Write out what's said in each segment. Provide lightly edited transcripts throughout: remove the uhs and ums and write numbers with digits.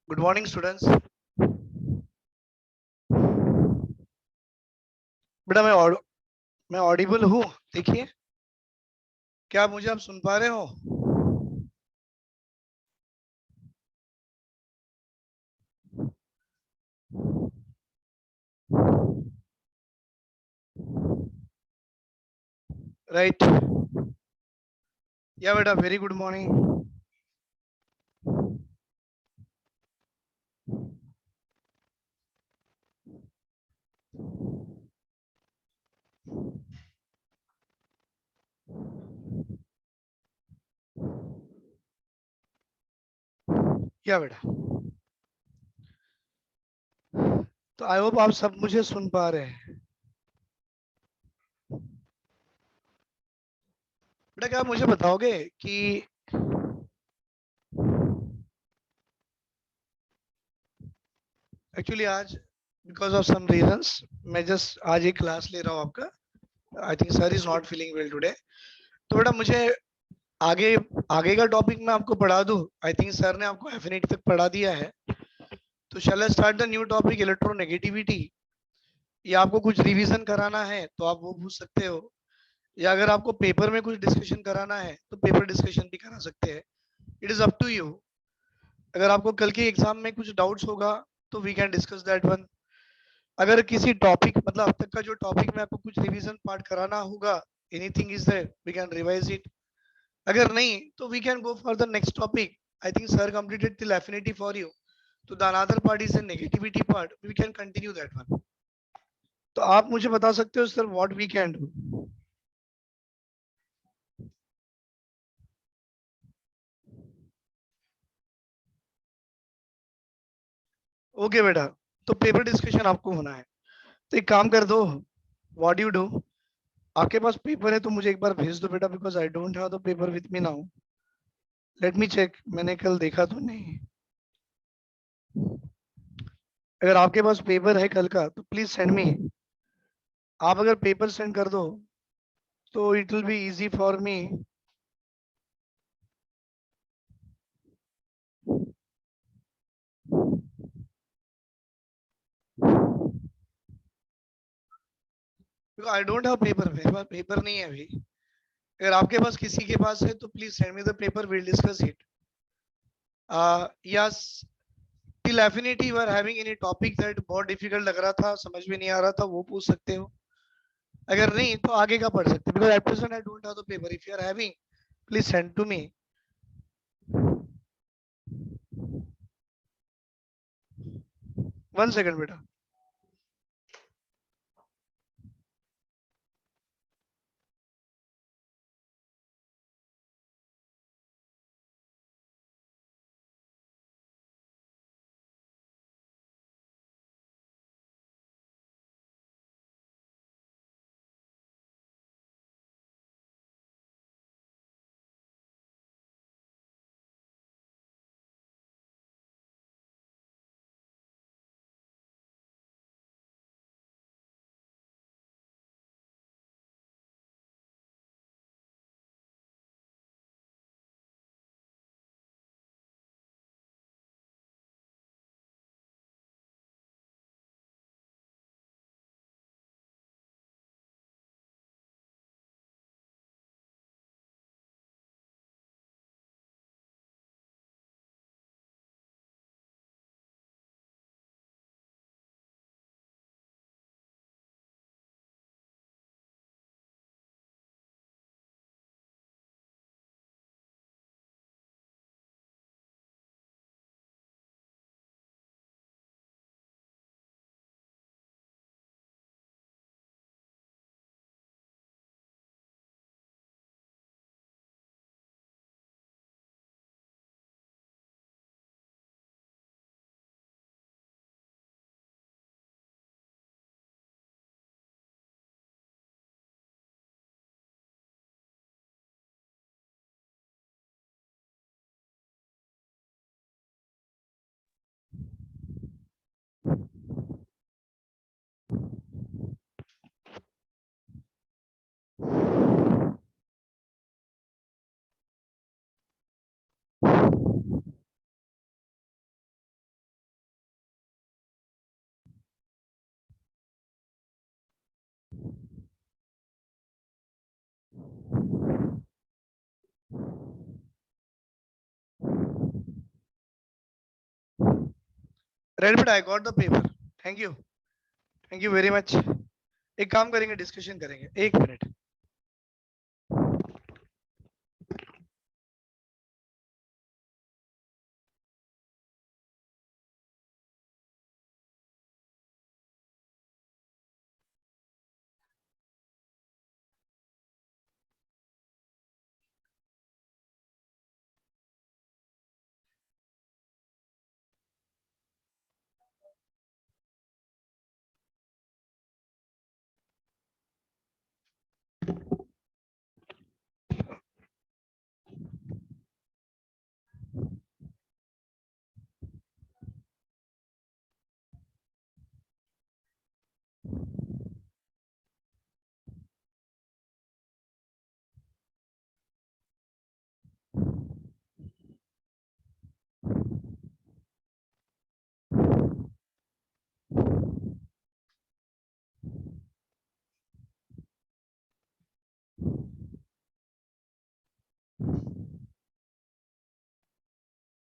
Good morning students. बेटा मैं Audible हूँ। देखिए, क्या मुझे आप सुन पा रहे हो? राइट। या बेटा, वेरी गुड मॉर्निंग। या बेटा, तो आई होप आप सब मुझे सुन पा रहे हैं। बेटा, क्या आप मुझे बताओगे कि एक्चुअली आज बिकॉज ऑफ सम रीजंस मैं जस्ट आज एक क्लास ले रहा हूँ आपका। आई think sir is not feeling well today. तो बेटा, मुझे आगे आगे का टॉपिक मैं आपको पढ़ा दूँ। आई थिंक सर ने आपको एफिनिटी तक पढ़ा दिया है। तो shall I start the new topic electronegativity. या आपको कुछ रिवीजन कराना है तो आप वो पूछ सकते हो, या अगर आपको पेपर में कुछ डिस्कशन कराना है तो पेपर डिस्कशन भी करा सकते हैं। It is up to you. अगर आपको कल के एग्जाम में कुछ डाउट्स होगा तो we can discuss that one. अगर किसी टॉपिक मतलब अब तक का जो टॉपिक में आपको कुछ रिवीजन पार्ट कराना होगा, anything is there, we can revise it. अगर नहीं तो we can go for the next topic. I think sir completed till affinity for you, तो the another part is the negativity part, we can continue that one. तो आप मुझे बता सकते हो sir what we can do. Okay बेटा, तो paper discussion आपको होना है तो एक काम कर दो। व्हाट यू डू, आपके पास पेपर है तो मुझे एक बार भेज दो बेटा, because I don't have the paper with me now. Let me check, मैंने कल देखा तो नहीं। अगर आपके पास पेपर है कल का तो प्लीज सेंड मी। आप अगर पेपर सेंड कर दो तो it will be easy for me. I don't have paper, मेरे पास पेपर नहीं है अभी। अगर आपके पास किसी के पास है तो please send me the paper, will discuss it. Yes, till affinity you are having any topic that बहुत डिफिकल्ट लग रहा था, समझ में नहीं आ रहा था, वो पूछ सकते हो। अगर नहीं तो आगे का पढ़ सकते, because at present I don't have the paper. If you are having please send to me. One second बेटा। रेड बेटा, I got the paper, thank you very much. एक काम करेंगे, डिस्कशन करेंगे, एक मिनट।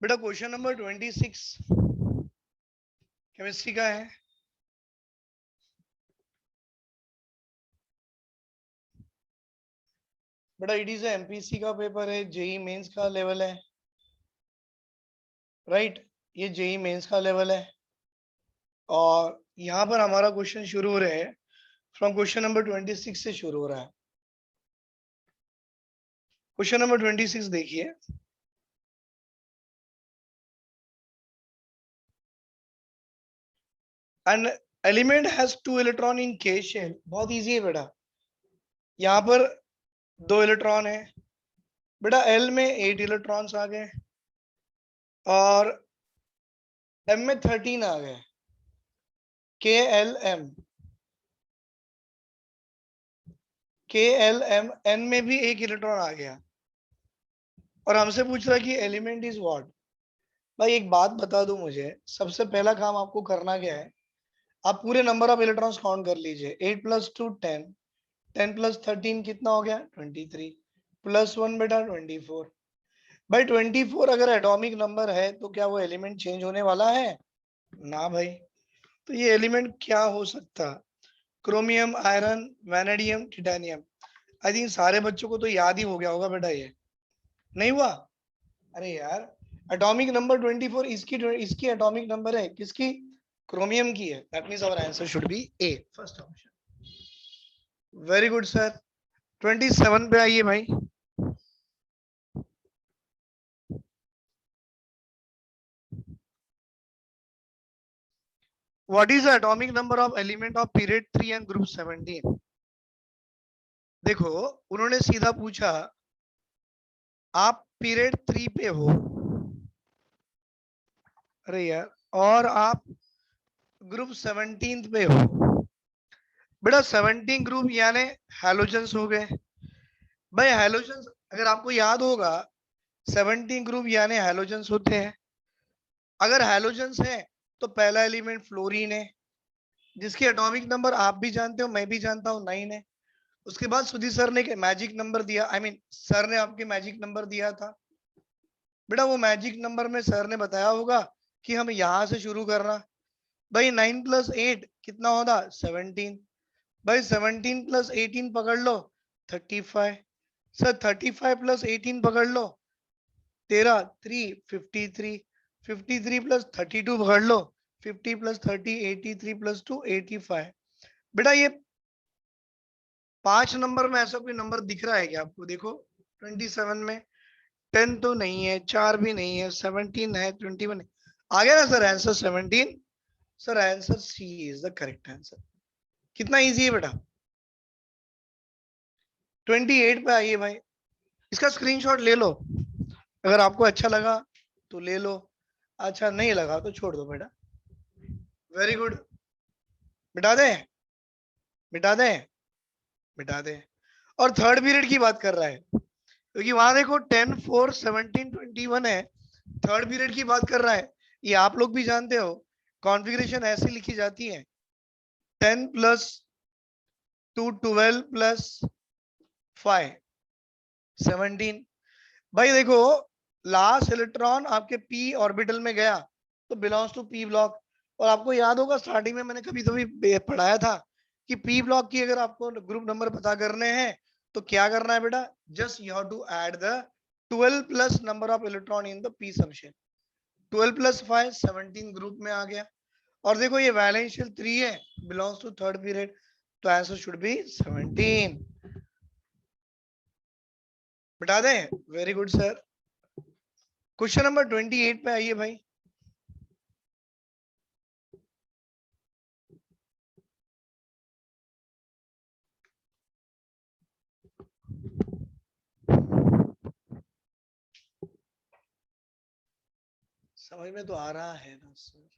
बेटा क्वेश्चन नंबर 26 केमिस्ट्री का है। बेटा इट इज एमपीसी का पेपर है, जेई मेंस का लेवल है, राइट? ये जेई मेंस का लेवल है और यहाँ पर हमारा क्वेश्चन शुरू हो रहे हैं फ्रॉम क्वेश्चन नंबर 26 से शुरू हो रहा है। क्वेश्चन नंबर 26 देखिए। An element has 2 electron in K shell. बहुत इजी है बेटा, यहाँ पर 2 इलेक्ट्रॉन है बेटा, L में 8 इलेक्ट्रॉन्स आ गए और M में 13 आ गए। KLM N में भी 1 इलेक्ट्रॉन आ गया और हमसे पूछ रहा है कि एलिमेंट इज व्हाट। भाई एक बात बता दो मुझे, सबसे पहला काम आपको करना क्या है, आप पूरे नंबर ऑफ इलेक्ट्रॉन्स काउंट कर लीजिए। 8 + 2 10, 10 + 13 कितना हो गया? 23, +1 बेटा 24। भाई 24 अगर एटॉमिक नंबर है तो क्या वो एलिमेंट चेंज होने वाला है? ना भाई। तो ये एलिमेंट क्या हो सकता? Chromium, iron, vanadium, titanium. I think सारे बच्चों को तो याद ही हो गया होगा बेटा, ये नहीं हुआ? अरे यार, एटॉमिक नंबर 24 इसकी एटॉमिक नंबर है किसकी? क्रोमियम की है। That means our answer should be A, first option. Very good sir. 27 पे आइए भाई। What is the atomic number of element of period 3 and group 17? देखो उन्होंने सीधा पूछा, आप पीरियड 3 पे हो, अरे यार, और आप ग्रुप 17 पे हो। बेटा 17 ग्रुप यानी हैलोजन्स हो गए। भाई हैलोजन्स अगर आपको याद होगा, 17 ग्रुप यानी हैलोजन्स होते हैं। अगर हैलोजन्स है तो पहला एलिमेंट फ्लोरीन है, जिसकी एटॉमिक नंबर आप भी जानते हो, मैं भी जानता हूँ, 9 है। उसके बाद सुधी सर ने मैजिक नंबर दिया, आई मीन सर ने आपके मैजिक नंबर दिया था। बेटा वो मैजिक नंबर में सर ने बताया होगा कि हम यहां से शुरू करना। भाई 9 + 8 कितना होता? 17। भाई 17 + 18 पकड़ लो, 35। सर 35 + 18 पकड़ लो, 13, 3 53। 53 + 32 पकड़ लो, 50 + 30 83 + 2 85। बेटा ये 5 नंबर में ऐसा कोई नंबर दिख रहा है क्या आपको? देखो 27 में 10 तो नहीं है, 4 भी नहीं है, 17 है, 21 है। आ गया ना sir answer 17? Sir answer C is the correct answer. कितना इजी है बेटा। 28 पे आइए भाई, इसका स्क्रीनशॉट ले लो, अगर आपको अच्छा लगा तो ले लो, अच्छा नहीं लगा तो छोड़ दो बेटा। Very good. मिटा दे, मिटा दे, मिटा दे। और थर्ड पीरियड की बात कर रहा है क्योंकि वहां देखो 10 4 17 21 है, थर्ड पीरियड की बात कर रहा है। ये आप लोग भी जानते हो, कॉन्फ़िगरेशन ऐसी लिखी जाती है 10 + 2 12 + 5 17। भाई देखो लास्ट इलेक्ट्रॉन आपके p ऑर्बिटल में गया तो बिलोंग्स टू p ब्लॉक, और आपको याद होगा स्टार्टिंग में मैंने कभी तो भी पढ़ाया था कि पी ब्लॉक की अगर आपको ग्रुप नंबर पता करने हैं तो क्या करना है बेटा, just you have to add the 12 plus number of electron in the P subshell. 12 plus 5 17 group में आ गया। और देखो ये वैलेंशियल 3 है, बिलोंग्स टू थर्ड पीरियड, तो आंसर शुड बी 17। बता दें, very good sir. Question number 28 पे आइए भाई। समझ में तो आ रहा है ना सर?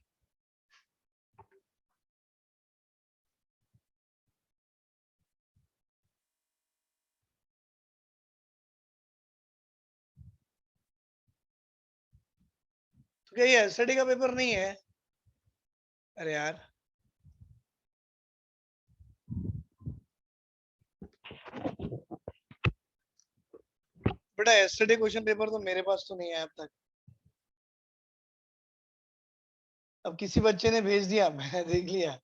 तो क्या ये एसडी का पेपर नहीं है? अरे यार, बेटा एसडी क्वेश्चन पेपर तो मेरे पास तो नहीं है अब तक। अब किसी बच्चे ने भेज दिया, मैंने देख लिया।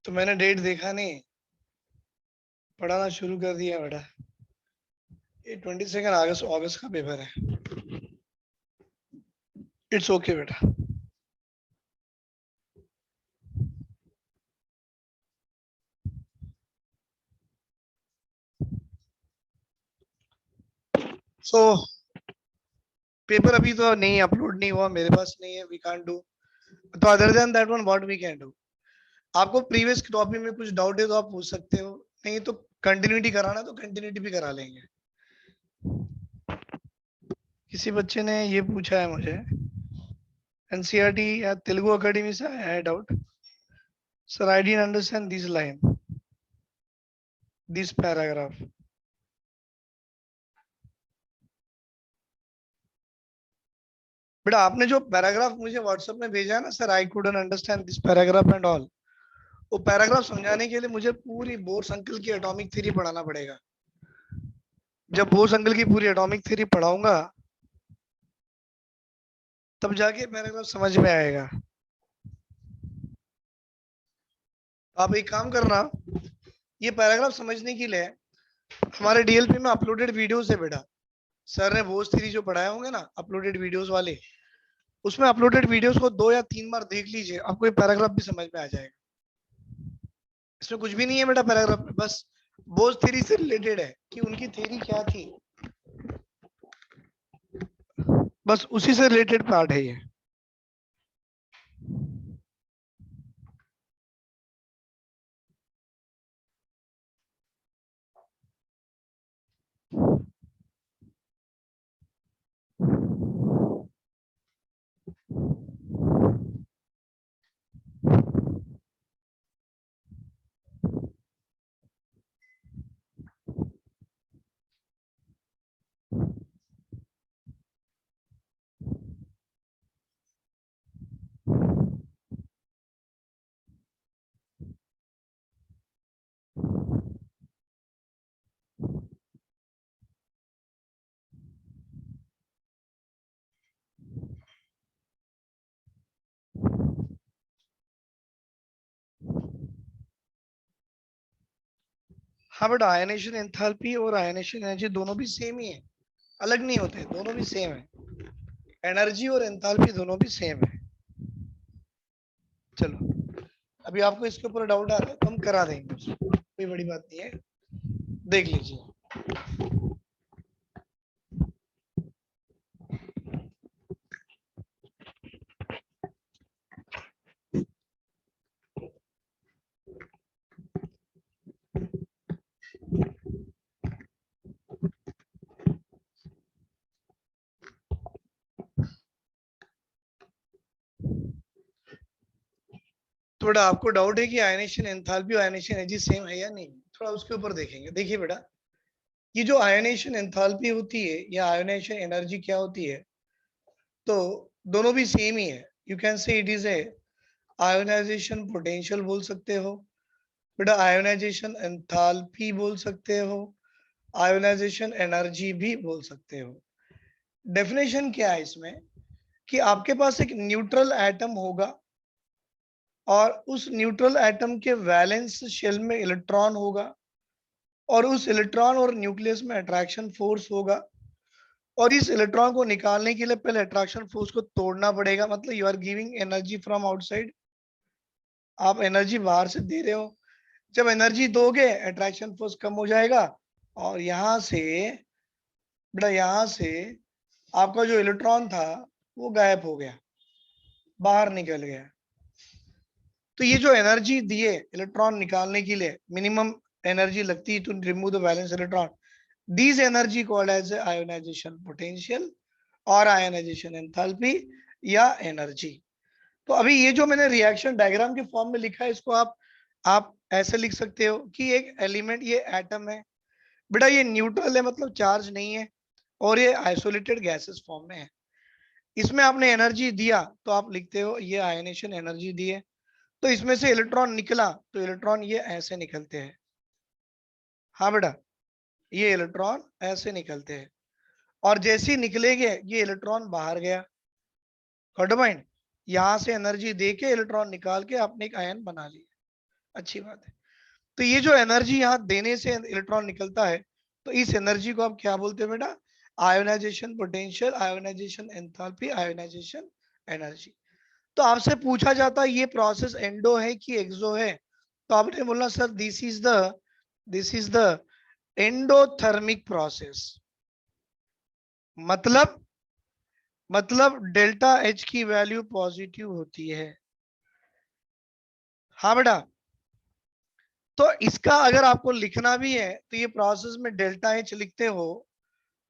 तो मैंने डेट देखा नहीं, पढ़ाना शुरू कर दिया बेटा। ये 22 अगस्त अगस्त का पेपर है। इट्स ओके बेटा। सो पेपर अभी तो नहीं अपलोड नहीं हुआ, मेरे पास नहीं है, वी कांट डू। तो other than that one what we can do, आपको प्रीवियस टॉपिक में कुछ डाउट है तो आप पूछ सकते हो, नहीं तो कंटिन्यूटी कराना तो कंटिन्यूटी भी करा लेंगे। किसी बच्चे ने ये पूछा है मुझे, एनसीईआरटी या तेलुगु अकेडमी से आया है doubt. Sir I didn't understand this line, this paragraph. बेटा आपने जो पैराग्राफ मुझे व्हाट्सएप में भेजा है ना, sir I couldn't understand this paragraph and all, वो पैराग्राफ समझाने के लिए मुझे पूरी बोर अंकल की एटॉमिक थ्योरी पढ़ाना पड़ेगा। जब बोस अंकल की पूरी एटॉमिक थ्योरी पढ़ाऊंगा तब जाके पैराग्राफ समझ में आएगा। आप एक काम करना, ये पैराग्राफ समझने के लिए हमारे डीएलपी में अपलोडेड वीडियोस है बेटा। सर ने बोस थ्योरी जो पढ़ाए होंगे ना अपलोडेड वीडियोस वाले, उसमें अपलोडेड वीडियोस को 2 या 3 बार देख लीजिए, आपको ये पैराग्राफ भी समझ में आ जाएगा। इसमें कुछ भी नहीं है बेटा पैराग्राफ में, बस बोस थ्योरी से रिलेटेड है कि उनकी थ्योरी क्या थी, बस उसी से रिलेटेड पार्ट है ये। हाँ बेटा, आयनेशन एंथैल्पी और आयनेशन एनर्जी दोनों भी सेम ही है, अलग नहीं होते, दोनों भी सेम है। एनर्जी और एंथैल्पी दोनों भी सेम है। चलो, अभी आपको इसके ऊपर डाउट आ रहा है तो हम करा देंगे, कोई बड़ी बात नहीं है, देख लीजिए। थोड़ा आपको डाउट है कि आयनेशन एंथैल्पी और आयनेशन एनर्जी सेम है या नहीं, थोड़ा उसके ऊपर देखेंगे। देखिए बेटा, ये जो आयनेशन एंथैल्पी होती है या आयनेशन एनर्जी क्या होती है, तो दोनों भी सेम ही है। You can say it is a ionization potential बोल सकते हो बेटा, आयोनाइजेशन एंथैल्पी बोल सकते हो, आयोनाइजेशन एनर्जी भी बोल सकते हो। डेफिनेशन क्या है इसमें कि आपके पास एक न्यूट्रल एटम होगा और उस न्यूट्रल एटम के वैलेंस शेल में इलेक्ट्रॉन होगा और उस इलेक्ट्रॉन और न्यूक्लियस में अट्रैक्शन फोर्स होगा और इस इलेक्ट्रॉन को निकालने के लिए पहले अट्रैक्शन फोर्स को तोड़ना पड़ेगा। मतलब you are giving energy from outside, आप एनर्जी बाहर से दे रहे हो। जब एनर्जी दोगे अट्रैक्शन फोर्स कम हो जाएगा और यहां से बेटा, यहां से आपका जो इलेक्ट्रॉन था वो गायब हो गया, बाहर निकल गया। तो ये जो एनर्जी दिए इलेक्ट्रॉन निकालने के लिए, मिनिमम एनर्जी लगती है to remove the valence electron, this energy called as ionisation potential और आयोनाइजेशन एंथैल्पी या एनर्जी। तो अभी ये जो मैंने रिएक्शन डायग्राम के फॉर्म में लिखा है, इसको आप ऐसे लिख सकते हो कि एक एलिमेंट, ये एटम है बेटा, ये न्यूट्रल है मतलब चार्ज नहीं है और ये आइसोलेटेड गैसेस फॉर्म में है। इसमें आपने एनर्जी दिया तो आप लिखते हो ये आयनेशन एनर्जी दी है। तो इसमें से इलेक्ट्रॉन निकला तो इलेक्ट्रॉन ये ऐसे निकलते हैं। हाँ बेटा, ये इलेक्ट्रॉन ऐसे निकलते हैं और जैसे ही निकलेंगे ये इलेक्ट्रॉन बाहर गया। माइंड, यहां से एनर्जी दे के इलेक्ट्रॉन निकाल के आपने एक आयन बना लिया, अच्छी बात है। तो ये जो एनर्जी यहाँ देने से इलेक्ट्रॉन निकलता है, तो इस एनर्जी को आप क्या बोलते हैं बेटा? Ionisation potential, ionisation enthalpy, ionisation energy. तो आपसे पूछा जाता है ये प्रोसेस एंडो है कि एक्सो है, तो आपने बोलना sir this is the endothermic process. मतलब डेल्टा एच की वैल्यू पॉजिटिव होती है। हाँ बेटा, तो इसका अगर आपको लिखना भी है तो ये प्रोसेस में डेल्टा एच लिखते हो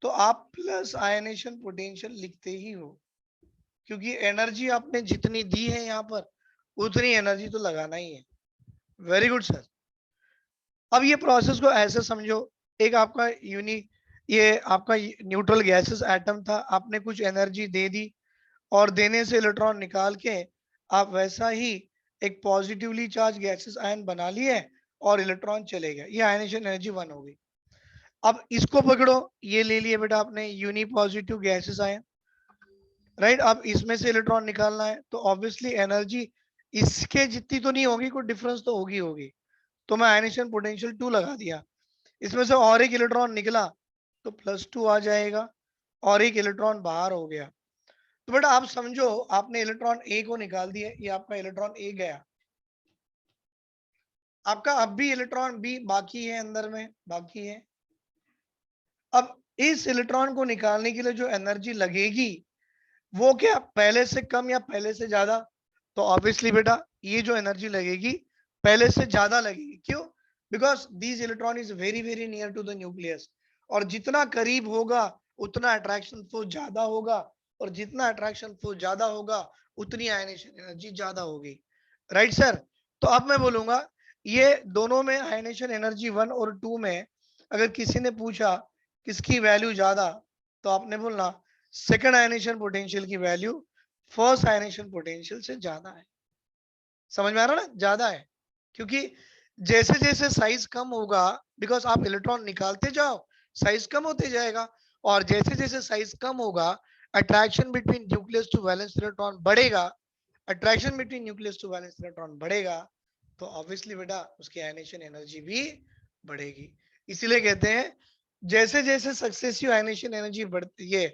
तो आप प्लस आयनेशन पोटेंशियल लिखते ही हो, क्योंकि एनर्जी आपने जितनी दी है यहाँ पर उतनी एनर्जी तो लगाना ही है। Very good sir. अब ये प्रोसेस को ऐसे समझो, एक आपका ये आपका न्यूट्रल गैसेस एटम था, आपने कुछ एनर्जी दे दी और देने से इलेक्ट्रॉन निकाल के आप वैसा ही एक पॉजिटिवली चार्ज गैसेस आयन बना लिए और इलेक्ट्रॉन चले गए, ये आयनेशन एनर्जी 1 हो गई। अब इसको पकड़ो, ये ले लिए बेटा आपने unipositive gaseous ion, right. अब इसमें से इलेक्ट्रॉन निकालना है तो ऑब्वियसली एनर्जी इसके जितनी तो नहीं होगी, कोई डिफरेंस तो होगी। तो मैं आयनेशन पोटेंशियल 2 लगा दिया, इसमें से और एक इलेक्ट्रॉन निकला तो +2 आ जाएगा और एक इलेक्ट्रॉन बाहर हो गया। तो बेटा आप समझो, आपने इलेक्ट्रॉन ए को निकाल दिया, ये आपका इलेक्ट्रॉन ए गया, आपका अब भी इलेक्ट्रॉन बी बाकी है, अंदर में बाकी है। अब इस इलेक्ट्रॉन को निकालने के लिए जो एनर्जी लगेगी वो क्या पहले से कम या पहले से ज्यादा? तो ऑब्वियसली बेटा ये जो एनर्जी लगेगी पहले से ज्यादा लगेगी। क्यों? Because this electron is very very near to the nucleus, और जितना करीब होगा उतना अट्रैक्शन फोर्स ज्यादा होगा, और जितना अट्रैक्शन फोर्स ज्यादा होगा उतनी आयनेशन एनर्जी ज्यादा होगी, राइट सर। तो अब मैं बोलूंगा ये दोनों में आयनेशन एनर्जी 1 और 2 में अगर किसी ने पूछा किसकी वैल्यू ज्यादा, तो आपने बोलना सेकेंड आयनेशन पोटेंशियल की वैल्यू फर्स्ट आयनेशन पोटेंशियल से ज्यादा है। समझ में आ रहा ना? ज्यादा है, क्योंकि जैसे जैसे साइज कम होगा, बिकॉज आप इलेक्ट्रॉन निकालते जाओ साइज कम होते जाएगा, और जैसे जैसे साइज कम होगा attraction between nucleus to valence electron बढ़ेगा, attraction between nucleus to valence electron बढ़ेगा, तो ऑब्वियसली बेटा उसकी आयनेशन एनर्जी भी बढ़ेगी। इसीलिए कहते हैं जैसे जैसे सक्सेसिव आयनेशन एनर्जी बढ़ती है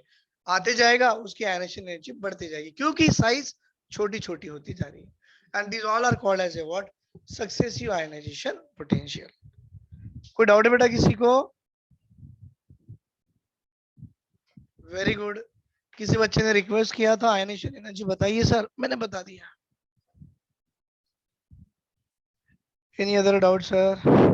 आते जाएगा उसकी आयनेशन एनर्जी बढ़ती जाएगी, क्योंकि साइज छोटी छोटी होती जा रही है। And this all are called as a what, successive ionisation potential. कोई डाउट है बेटा किसी को? Very good. किसी बच्चे ने रिक्वेस्ट किया था आयनेशन एनर्जी बताइए सर, मैंने बता दिया। Any other doubt sir?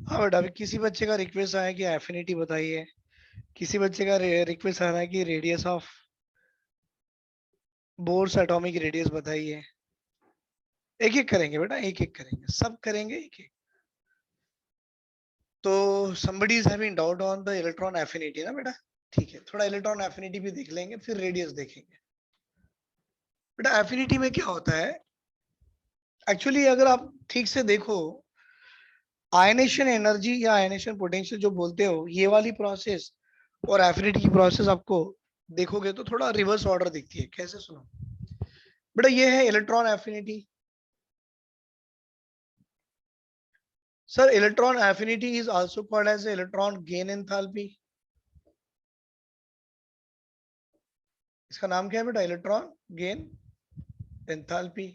हाँ बेटा, अभी किसी बच्चे का रिक्वेस्ट आया कि एफिनिटी बताइए, किसी बच्चे का रिक्वेस्ट आ रहा है कि radius of Bohr's atomic radius बताइए। एक एक करेंगे बेटा, एक एक करेंगे, सब करेंगे एक एक। तो somebody is having doubt on the electron affinity ना बेटा? ठीक है, थोड़ा इलेक्ट्रॉन एफिनिटी भी देख लेंगे, फिर रेडियस देखेंगे। बेटा एफिनिटी में क्या होता है एक्चुअली, अगर आप ठीक से देखो, आयनेशन एनर्जी या आयनेशन पोटेंशियल जो बोलते हो, ये वाली प्रोसेस और एफिनिटी की प्रोसेस आपको देखोगे तो थोड़ा रिवर्स ऑर्डर दिखती है। कैसे? सुनो बेटा, ये है electron affinity. Sir electron affinity is also called as electron gain enthalpy. इसका नाम क्या है बेटा? Electron gain enthalpy.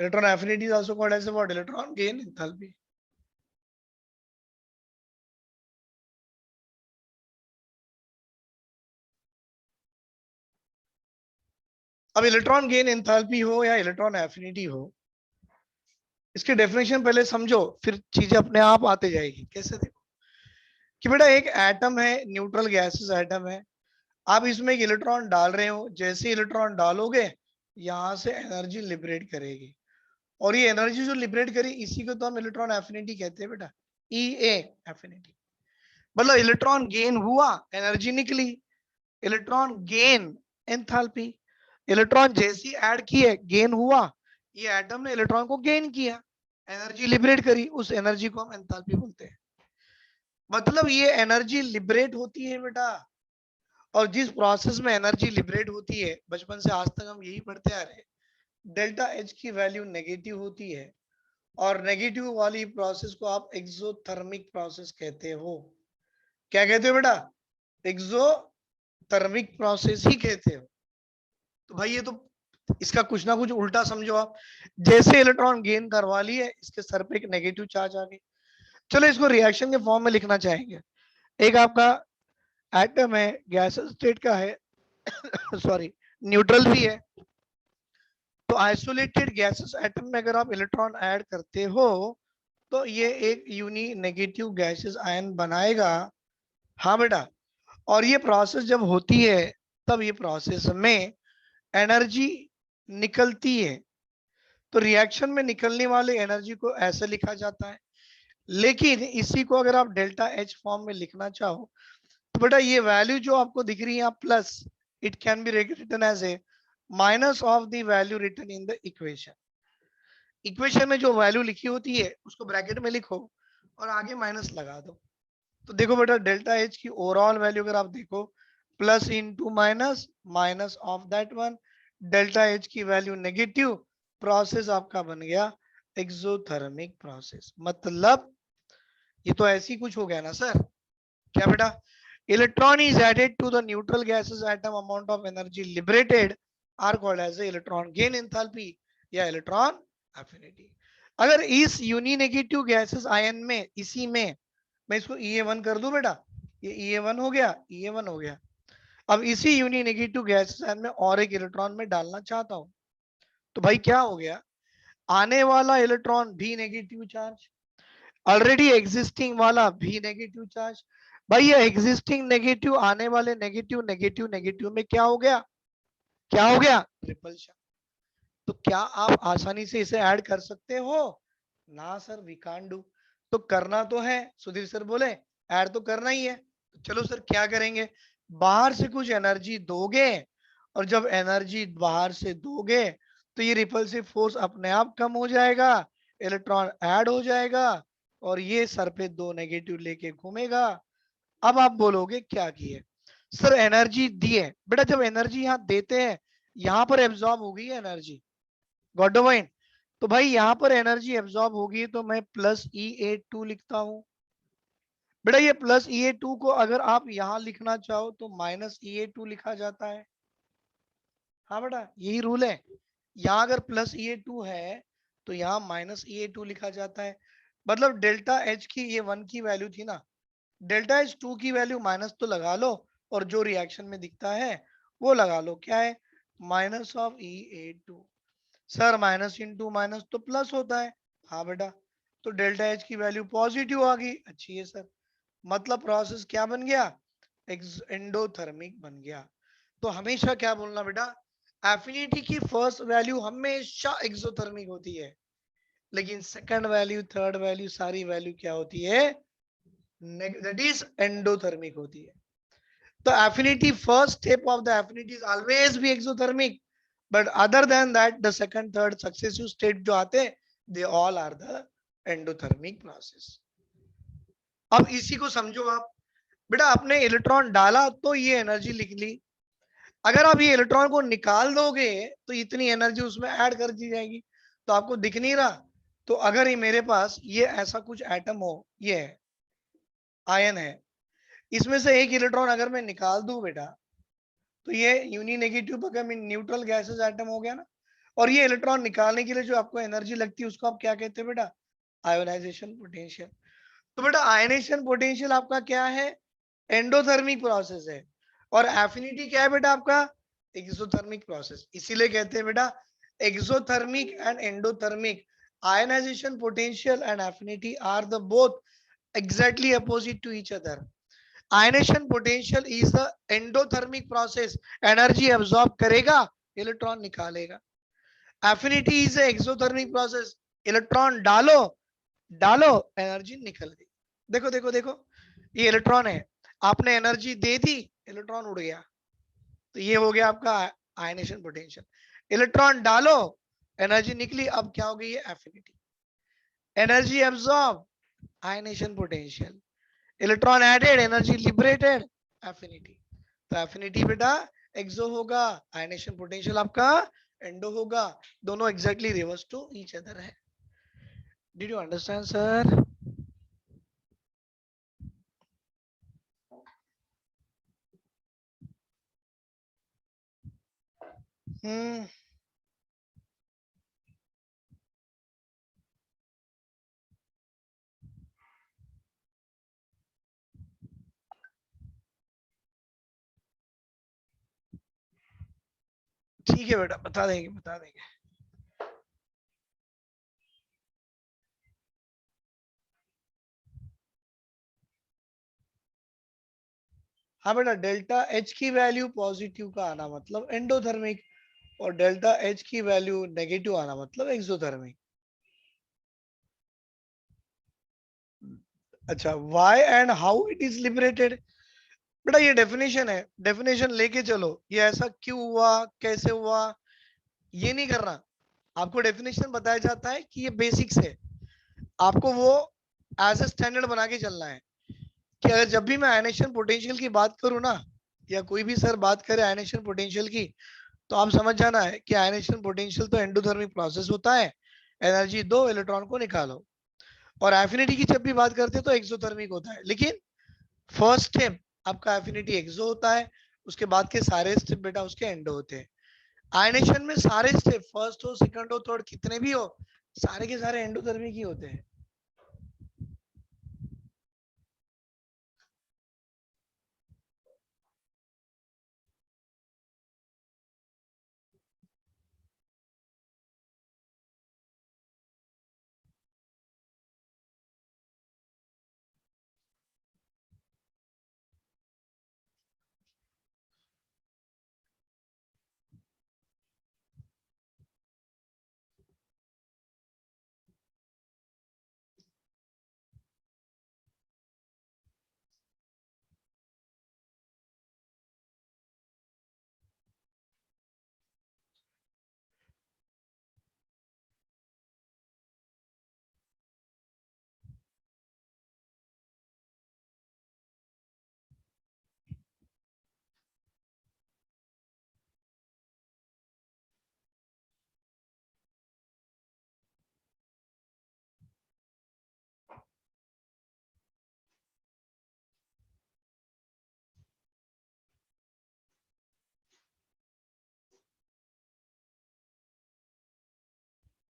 Electron affinity is also called as a what? Electron gain enthalpy. अब इलेक्ट्रॉन गेन एंथैल्पी हो या इलेक्ट्रॉन एफिनिटी हो, इसकी डेफिनेशन पहले समझो, फिर चीजें अपने आप आते जाएगी। कैसे? देखो कि बेटा एक एटम है, न्यूट्रल गैसेस एटम है, आप इसमें एक इलेक्ट्रॉन डाल रहे हो, जैसे इलेक्ट्रॉन डालोगे यहां से एनर्जी लिबरेट करेगी, और ये एनर्जी जो लिबरेट करी इसी को तो हम इलेक्ट्रॉन एफिनिटी कहते हैं बेटा, ई ए एफिनिटी। मतलब इलेक्ट्रॉन गेन हुआ, एनर्जी निकली, इलेक्ट्रॉन गेन एंथैल्पी। इलेक्ट्रॉन जैसी ऐड किए गेन हुआ, ये एटम ने इलेक्ट्रॉन को गेन किया, एनर्जी लिबरेट करी, उस एनर्जी को हम एंथैल्पी बोलते हैं। मतलब ये एनर्जी लिबरेट होती है बेटा, और जिस प्रोसेस में एनर्जी लिबरेट होती है, बचपन से आज तक हम यही पढ़ते आ रहे, डेल्टा एच की वैल्यू नेगेटिव होती है, और नेगेटिव वाली प्रोसेस को आप एक्सोथर्मिक प्रोसेस कहते हो। क्या कहते हो बेटा? एक्सोथर्मिक प्रोसेस ही कहते हो। तो भाई ये तो इसका कुछ ना कुछ उल्टा समझो आप। जैसे इलेक्ट्रॉन गेन करवा लिए, इसके सर पे एक नेगेटिव चार्ज आ गई। चलो इसको रिएक्शन के फॉर्म में लिखना चाहेंगे। एक आपका एटम है, गैस स्टेट का है सॉरी, न्यूट्रल भी है। तो आइसोलेटेड गैसेस एटम में अगर आप इलेक्ट्रॉन ऐड करते हो तो ये एक यूनी नेगेटिव गैसेस आयन बनाएगा। हाँ बेटा, और ये प्रोसेस जब होती है तब ये प्रोसेस में एनर्जी निकलती है। तो रिएक्शन में निकलने वाले एनर्जी को ऐसे लिखा जाता है। लेकिन इसी को अगर आप डेल्टा एच फॉर्म में लिखना चाहो तो बेटा ये वैल्यू जो आपको दिख रही है plus, it can be written as a minus of the value written in the equation. Equation में जो वैल्यू लिखी होती है उसको ब्रैकेट में लिखो और आगे माइनस लगा दो। तो देखो बेटा डेल्टा एच की ओवरऑल वैल्यू अगर आप देखो plus into minus minus of that one, delta H की वैल्यू नेगेटिव, प्रोसेस आपका बन गया एक्सोथर्मिक प्रोसेस। मतलब ये तो ऐसी कुछ हो गया ना सर। क्या बेटा? Electron is added to the neutral gaseous atom, amount of energy liberated are called as electron gain enthalpy या इलेक्ट्रॉन एफिनिटी। अगर इस यूनी नेगेटिव गैसेस आयन में इसी में मैं इसको E1 कर दूं बेटा, ये E1 हो गया, E1 हो गया। अब इसी यूनी नेगेटिव गैसेस आयन में और एक इलेक्ट्रॉन में डालना चाहता हूं तो भाई क्या हो गया, आने वाला इलेक्ट्रॉन भी नेगेटिव चार्ज, ऑलरेडी एग्जिस्टिंग वाला भी नेगेटिव चार्ज। भाई ये एग्जिस्टिंग नेगेटिव आने वाले नेगेटिव नेगेटिव नेगेटिव में क्या हो गया, क्या हो गया, रिपल्शन। तो क्या आप आसानी से इसे ऐड कर सकते हो? ना सर, वी कांट डू। तो करना तो है, सुधीर सर बोले ऐड तो करना ही है। तो चलो सर क्या करेंगे, बाहर से कुछ एनर्जी दोगे और जब एनर्जी बाहर से दोगे तो ये रिपल्सिव फोर्स अपने आप कम हो जाएगा, इलेक्ट्रॉन ऐड हो जाएगा और ये सर पे दो नेगेटिव लेके घूमेगा। अब आप बोलोगे क्या किए सर, एनर्जी दिए बेटा, जब एनर्जी यहाँ देते हैं यहाँ पर एब्जॉर्ब हो गई एनर्जी, गॉट द पॉइंट। तो भाई यहाँ पर एनर्जी एब्जॉर्ब होगी तो मैं प्लस E82 लिखता हूं। बेटा ये प्लस E82 को अगर आप यहाँ लिखना चाहो तो माइनस E82 लिखा जाता है। हाँ बेटा यही रूल है, यहाँ अगर प्लस E82 है तो यहाँ माइनस E82 लिखा जाता है। मतलब डेल्टा एच की ये 1 की वैल्यू थी ना, डेल्टा एच 2 की वैल्यू माइनस तो लगा लो और जो रिएक्शन में दिखता है वो लगा लो, क्या है, minus of E82। Sir minus into minus तो प्लस होता है। हाँ बेटा, तो डेल्टा एच की वैल्यू पॉजिटिव आ गई, अच्छी है सर। मतलब प्रोसेस क्या बन गया, एंडोथर्मिक बन गया। तो हमेशा क्या बोलना बेटा, एफिनिटी की फर्स्ट वैल्यू हमेशा एक्सोथर्मिक होती है, लेकिन सेकंड वैल्यू थर्ड वैल्यू सारी वैल्यू क्या होती है, दैट इज एंडोथर्मिक होती है। The affinity first step of the affinity is always be exothermic, but other than that the second third successive state जो आते हैं they all are the endothermic process। अब इसी को समझो आप, बेटा आपने इलेक्ट्रॉन डाला तो ये एनर्जी लिख ली, अगर आप ये इलेक्ट्रॉन को निकाल दोगे तो इतनी एनर्जी उसमें ऐड कर दी जाएगी, तो आपको दिख नहीं रहा। तो अगर ये मेरे पास ये ऐसा कुछ एटम हो, ये आयन है, इसमें से एक इलेक्ट्रॉन अगर मैं निकाल दूं बेटा तो ये यूनी नेगेटिव बगैर न्यूट्रल गैसेस एटम हो गया ना। और ये इलेक्ट्रॉन निकालने के लिए जो आपको एनर्जी लगती है उसको आप क्या कहते हैं बेटा, आयोनाइजेशन पोटेंशियल। तो बेटा आयोनाइजेशन पोटेंशियल आपका क्या है, एंडोथर्मिक प्रोसेस है, और एफिनिटी क्या है बेटा आपका, एक्सोथर्मिक प्रोसेस। इसीलिए कहते हैं बेटा exothermic and endothermic, ionisation potential and affinity are the both exactly opposite to each other। Ionisation potential is the endothermic process, energy absorb करेगा, इलेक्ट्रॉन निकालेगा। Affinity is exothermic process, electron डालो डालो energy निकल गई। देखो देखो देखो, ये इलेक्ट्रॉन है, आपने एनर्जी दे दी, इलेक्ट्रॉन उड़ गया, तो ये हो गया आपका आयनेशन पोटेंशियल। इलेक्ट्रॉन डालो, एनर्जी निकली, अब क्या हो गई है, affinity. Energy absorb, ionisation potential. Electron added, energy liberated, affinity. तो एफिनिटी बेटा एक्सो होगा, आयनेशन पोटेंशियल आपका एंडो होगा, दोनों exactly reverse to each other है। Did you understand sir? हम्म, ठीक है बेटा, बता देंगे बता देंगे। हाँ बेटा, डेल्टा एच की वैल्यू पॉजिटिव का आना मतलब एंडोथर्मिक, और डेल्टा एच की वैल्यू नेगेटिव आना मतलब एक्सोथर्मिक। अच्छा, why and how it is liberated, बेटा ये डेफिनेशन है, डेफिनेशन लेके चलो, ये ऐसा क्यों हुआ, कैसे हुआ, ये नहीं करना। आपको डेफिनेशन बताया जाता है कि ये बेसिक्स है, आपको वो एज ए स्टैंडर्ड बना के चलना है कि अगर जब भी मैं आयनेशन पोटेंशियल की बात करूँ ना, या कोई भी सर बात करे आयनेशन पोटेंशियल की, तो आप समझ जाना है कि आयनेशन पोटेंशियल तो एंडोथर्मिक प्रोसेस होता है, एनर्जी दो, इलेक्ट्रॉन को निकालो। और एफिनिटी की जब भी बात करते हैं तो एक्सोथर्मिक होता है, लेकिन फर्स्ट स्टेप आपका एफिनिटी एक्सो होता है, उसके बाद के सारे स्टेप बेटा उसके एंडो होते हैं। आयनेशन में सारे स्टेप, फर्स्ट हो, सेकंड हो, थर्ड, कितने भी हो, सारे के सारे एंडोथर्मिक ही होते हैं।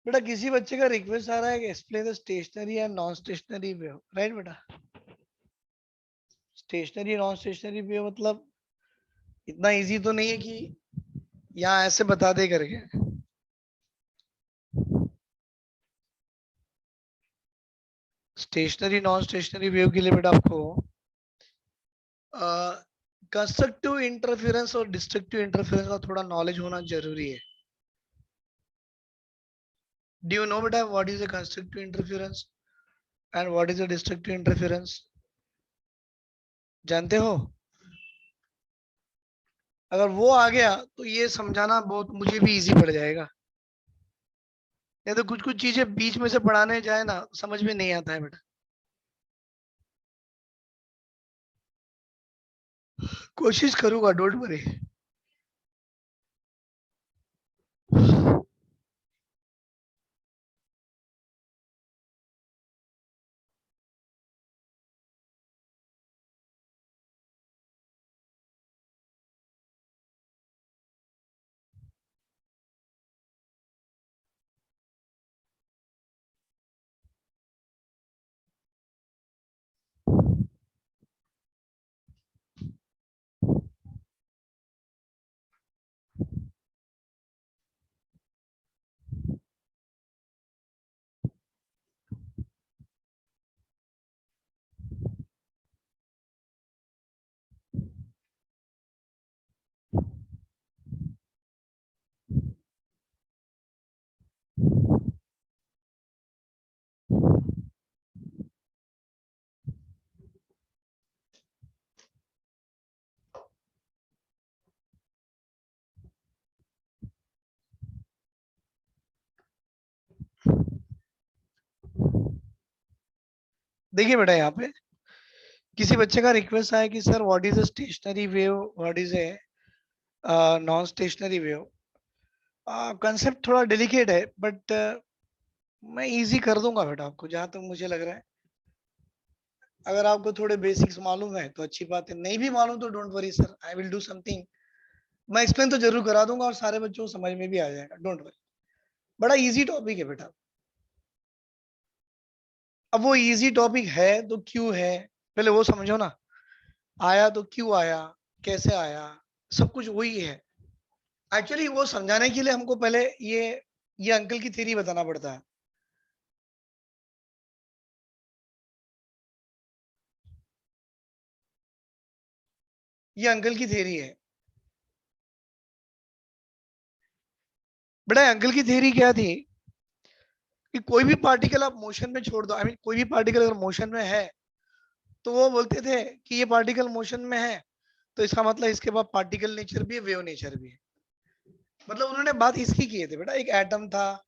बेटा किसी बच्चे का रिक्वेस्ट आ रहा है कि explain the stationary and non stationary wave, right बेटा? स्टेशनरी नॉन स्टेशनरी वेव मतलब इतना इजी तो नहीं है कि यहाँ ऐसे बता दे करके। स्टेशनरी नॉन स्टेशनरी वेव के लिए बेटा आपको कंस्ट्रक्टिव इंटरफेरेंस और डिस्ट्रक्टिव इंटरफेरेंस का थोड़ा नॉलेज होना जरूरी है। डू यू नो बेटा what is a constructive interference and what is a destructive interference? जानते हो? अगर वो आ गया तो ये समझाना बहुत मुझे भी इजी पड़ जाएगा, नहीं तो कुछ कुछ चीजें बीच में से पढ़ाने जाए ना समझ में नहीं आता है बेटा। कोशिश करूंगा, डोंट वरी। देखिए बेटा, यहाँ पे किसी बच्चे का रिक्वेस्ट आया कि sir what is a stationary wave, what is a non stationary wave. Concept थोड़ा डेलिकेट है, बट मैं इजी कर दूंगा बेटा आपको, जहां तक मुझे लग रहा है। अगर आपको थोड़े बेसिक्स मालूम है तो अच्छी बात है, नहीं भी मालूम तो don't worry sir, I will do something. मैं एक्सप्लेन तो जरूर करा दूंगा और सारे बच्चों को समझ में भी आ जाएगा, डोंट वरी। बड़ा इजी टॉपिक है बेटा। अब वो इजी टॉपिक है तो क्यों है, पहले वो समझो ना। आया तो क्यों आया, कैसे आया, सब कुछ वही है। एक्चुअली वो समझाने के लिए हमको पहले ये अंकल की थ्योरी बताना पड़ता है। ये अंकल की थ्योरी है बेटा। अंकल की थ्योरी क्या थी कि कोई भी पार्टिकल आप मोशन में छोड़ दो, आई मीन कोई भी पार्टिकल अगर मोशन में है तो वो बोलते थे कि ये पार्टिकल मोशन में है तो इसका मतलब इसके पास पार्टिकल नेचर भी है, वेव नेचर भी है। मतलब उन्होंने बात इसकी की थी बेटा, एक एटम था,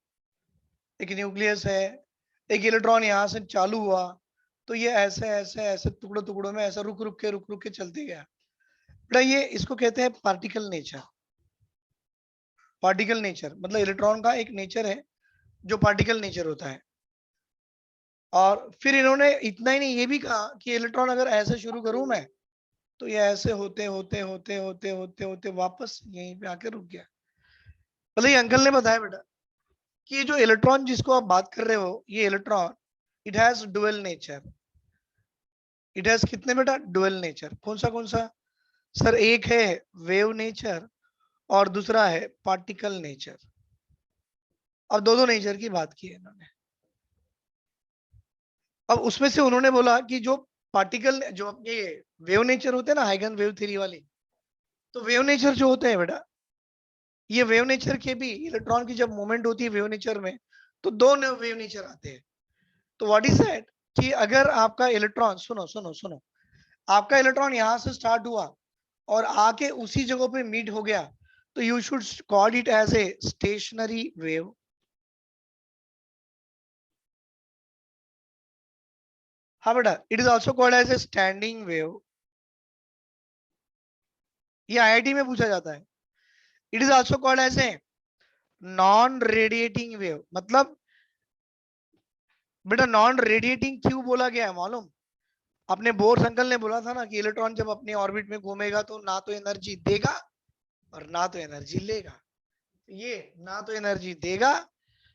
एक न्यूक्लियस है, एक इलेक्ट्रॉन यहाँ से चालू हुआ तो ये ऐसे ऐसे ऐसे टुकड़ों टुकड़ों में ऐसा रुक रुक के चलते गया बेटा। ये इसको कहते हैं पार्टिकल नेचर। पार्टिकल नेचर मतलब इलेक्ट्रॉन का एक नेचर है जो पार्टिकल नेचर होता है। और फिर इन्होंने इतना ही नहीं ये भी कहा कि इलेक्ट्रॉन अगर ऐसे शुरू करूं मैं तो ये ऐसे होते होते होते होते होते होते वापस यहीं पे आके रुक गया। मतलब ये अंकल ने बताया बेटा कि ये जो इलेक्ट्रॉन जिसको आप बात कर रहे हो ये electron it has dual nature. It has कितने बेटा डुअल नेचर। कौन सा सर? एक है वेव नेचर और दूसरा है पार्टिकल नेचर। अब दो नेचर की बात की है इन्होंने। अब उसमें से उन्होंने बोला कि जो पार्टिकल जो अपने वेव नेचर होते हैं ना, हाइगन वेव थ्योरी वाली, तो वेव नेचर जो होते हैं बेटा ये वेव नेचर के भी इलेक्ट्रॉन की जब मूवमेंट होती है वेव नेचर में तो दो वेव नेचर आते हैं। तो व्हाट इज दैट कि अगर आपका इलेक्ट्रॉन सुनो सुनो सुनो आपका इलेक्ट्रॉन यहां से स्टार्ट हुआ और आके उसी जगह पे मीट हो गया तो you should call it as a stationary wave. हाँ बेटा, it is also called as a standing wave. ये आईआईटी में पूछा जाता है। It is also called as a non radiating wave. मतलब बेटा नॉन रेडिएटिंग क्यों बोला गया है मालूम? अपने बोर्स अंकल ने बोला था ना कि इलेक्ट्रॉन जब अपने ऑर्बिट में घूमेगा तो ना तो एनर्जी देगा और ना तो एनर्जी लेगा। ये ना तो एनर्जी देगा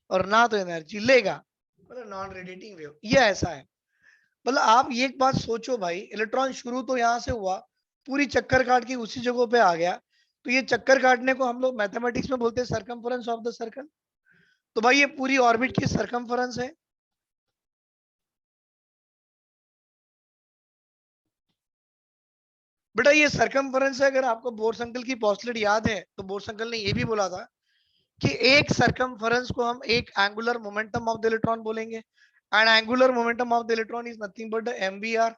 और ना तो एनर्जी लेगा, मतलब नॉन रेडिएटिंग वेव ये ऐसा है। मतलब आप ये एक बात सोचो भाई, इलेक्ट्रॉन शुरू तो यहां से हुआ, पूरी चक्कर काट के उसी जगह पे आ गया, तो ये चक्कर काटने को हम लोग मैथमेटिक्स में बोलते हैं सरकमफेरेंस ऑफ द सर्कल। तो भाई ये पूरी ऑर्बिट की सरकमफेरेंस है। बेटा ये सरकमफेरेंस है। अगर आपको बोर्स अंकल की पोस्टलेट याद है तो बोर्स अंकल ने ये भी बोला था कि एक सरकमफेरेंस को हम एक angular momentum of the electron बोलेंगे and angular momentum of the electron is nothing but the MVR.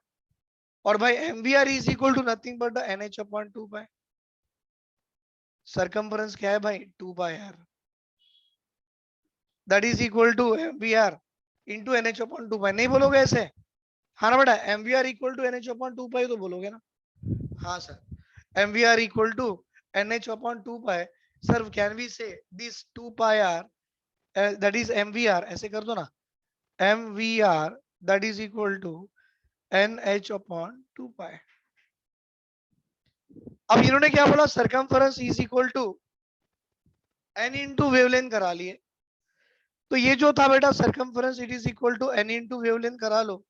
और भाई MVR is equal to nothing but the NH upon 2 pi. Circumference क्या है भाई? 2 pi R, that is equal to MVR into NH upon 2 pi. नहीं बोलोगे ऐसे? हाँ ना बेटा, MVR equal to NH upon 2 pi तो बोलोगे ना? हाँ sir, mvr equal to NH upon 2 pi. Sir can we say this 2 pi R that is MVR, ऐसे कर दो ना, MVR that is equal to NH upon 2 pi। अब इन्होंने क्या बोला? Circumference is equal to n into wavelength करा लिए। तो ये जो था बेटा circumference it is equal to n into wavelength करा लो,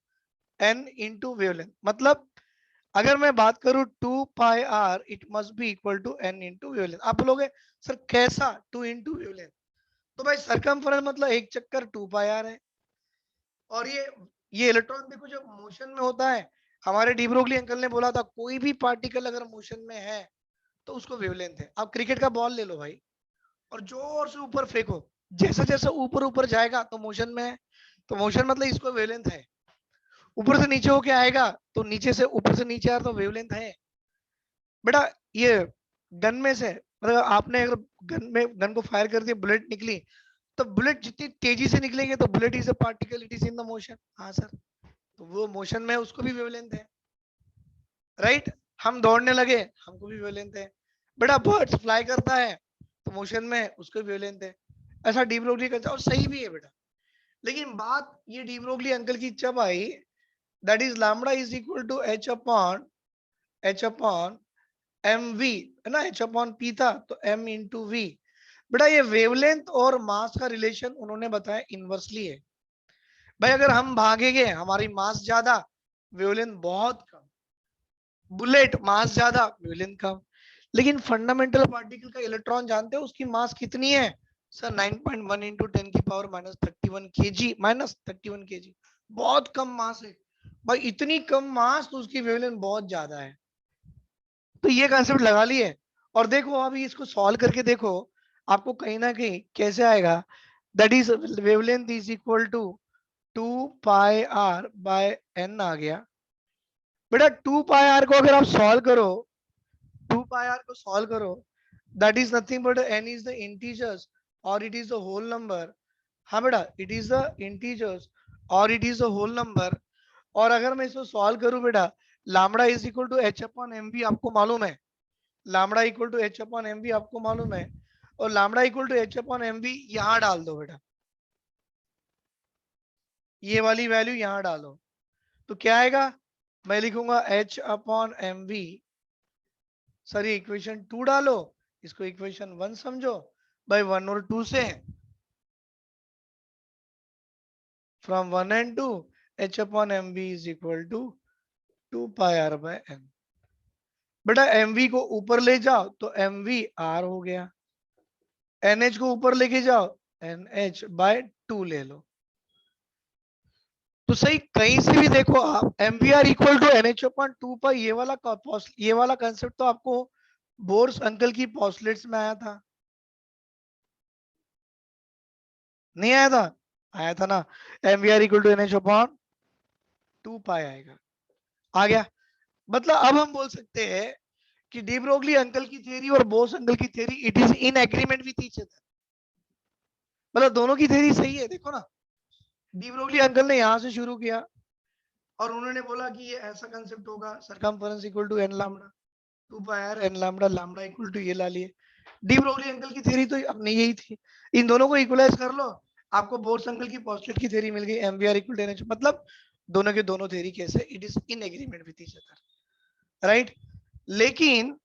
n इंटू वेवलेंथ। मतलब अगर मैं बात करूं 2 pi R it must be equal to n into wavelength. आप बोलोगे सर कैसा 2 इंटू वेवलेंथ? तो भाई सरकमफेरेंस मतलब एक चक्कर 2 पाई आर है। और ये इलेक्ट्रॉन देखो जब मोशन में होता है, हमारे डी ब्रोगली अंकल ने बोला था कोई भी पार्टिकल अगर मोशन में है तो उसको वेवलेंथ है। आप क्रिकेट का बॉल ले लो भाई और जोर से ऊपर फेंको, जैसे जैसे ऊपर ऊपर जाएगा तो मोशन में है, तो मोशन मतलब इसको वेवलेंथ है। ऊपर से नीचे होके आएगा तो नीचे से ऊपर से नीचे आया तो वेवलेंथ है। बेटा ये गन में से मतलब आपने अगर गन को फायर कर दिया, बुलेट निकली, तो बुलेट जितनी तेजी से निकलेंगे तो bullet is a particle, it is in the motion. हाँ सर, तो वो मोशन में उसको भी वेवलेंथ है, राइट? हम दौड़ने लगे हमको भी वेवलेंथ है। बेटा बर्ड्स फ्लाई करता है तो मोशन में उसको भी वेवलेंथ है। ऐसा डी ब्रोगली करता है और सही भी है बेटा। लेकिन बात ये डी ब्रोगली अंकल की जब आई, that is lambda is equal to H upon M V, है ना, एच अपॉन पी था तो एम इंटू वी। बेटा ये वेवलेंथ और मास का रिलेशन उन्होंने बताया इनवर्सली है। भाई अगर हम भागेंगे हमारी मास ज्यादा, वेवलेंथ बहुत कम। बुलेट मास ज्यादा, वेवलेंथ कम। लेकिन फंडामेंटल पार्टिकल का इलेक्ट्रॉन जानते हो उसकी मास कितनी है? सर 9.1 इंटू 10 की power minus 31 KG, minus 31 KG. बहुत कम मास है भाई, इतनी कम मास तो उसकी वेवलेंथ बहुत ज्यादा है। तो ये कंसेप्ट लगा लिए और देखो अभी इसको सॉल्व करके देखो आपको कहीं ना कहीं कैसे आएगा। That is wavelength is equal to 2 pi r/n आ गया। बेटा 2 पाई r को अगर आप सॉल्व करो, 2 पाई r को सॉल्व करो, that is nothing but n is the integers और it is the whole number. हाँ बेटा, इट इज द इंटीजर्स और it is the whole number. और अगर मैं इसको सॉल्व करूं बेटा, lambda is equal to h upon M V आपको मालूम है, lambda equal to h upon M V आपको मालूम है, और lambda equal to h upon M we यहां डाल दो बेटा, ये वाली वैल्यू यहां डालो तो क्या आएगा, मैं लिखूंगा h upon M V, sorry equation 2 डालो, इसको इक्वेशन 1 समझो, बाय 1 और 2 से, from 1 and 2 h upon M V is equal to 2 pi r/n। बेटा एम वी को ऊपर ले जाओ तो एम वी आर हो गया, एन एच को ऊपर लेके जाओ एन एच बाय 2 ले लो। तो सही कहीं से भी देखो आप M we are equal to N H upon 2 pi, ये वाला कंसेप्ट तो आपको बोर्स अंकल की पॉस्टलेट्स में आया था, नहीं आया था? आया था ना, M we are equal to N H upon 2 pi आएगा, आ गया। मतलब अब हम बोल सकते हैं कि डी ब्रोगली अंकल की थ्योरी और बोस अंकल की theory it is in agreement with each other, मतलब दोनों की थ्योरी सही है। देखो ना, डी ब्रोगली अंकल ने यहां से शुरू किया और उन्होंने बोला कि ये ऐसा कंसेप्ट होगा, circumference equal to N lambda, 2 pi r N lambda, lambda equal to ये ला लिए। डी ब्रोगली अंकल की थ्योरी तो अपनी यही थी, इन दोनों को इक्वलाइज कर लो, आपको बोर्स अंकल की पोस्टलेट की थ्योरी मिल गई, एम we are equal to N एच, मतलब दोनों के दोनों थ्योरी कैसे, it is in agreement with each other, right. लेकिन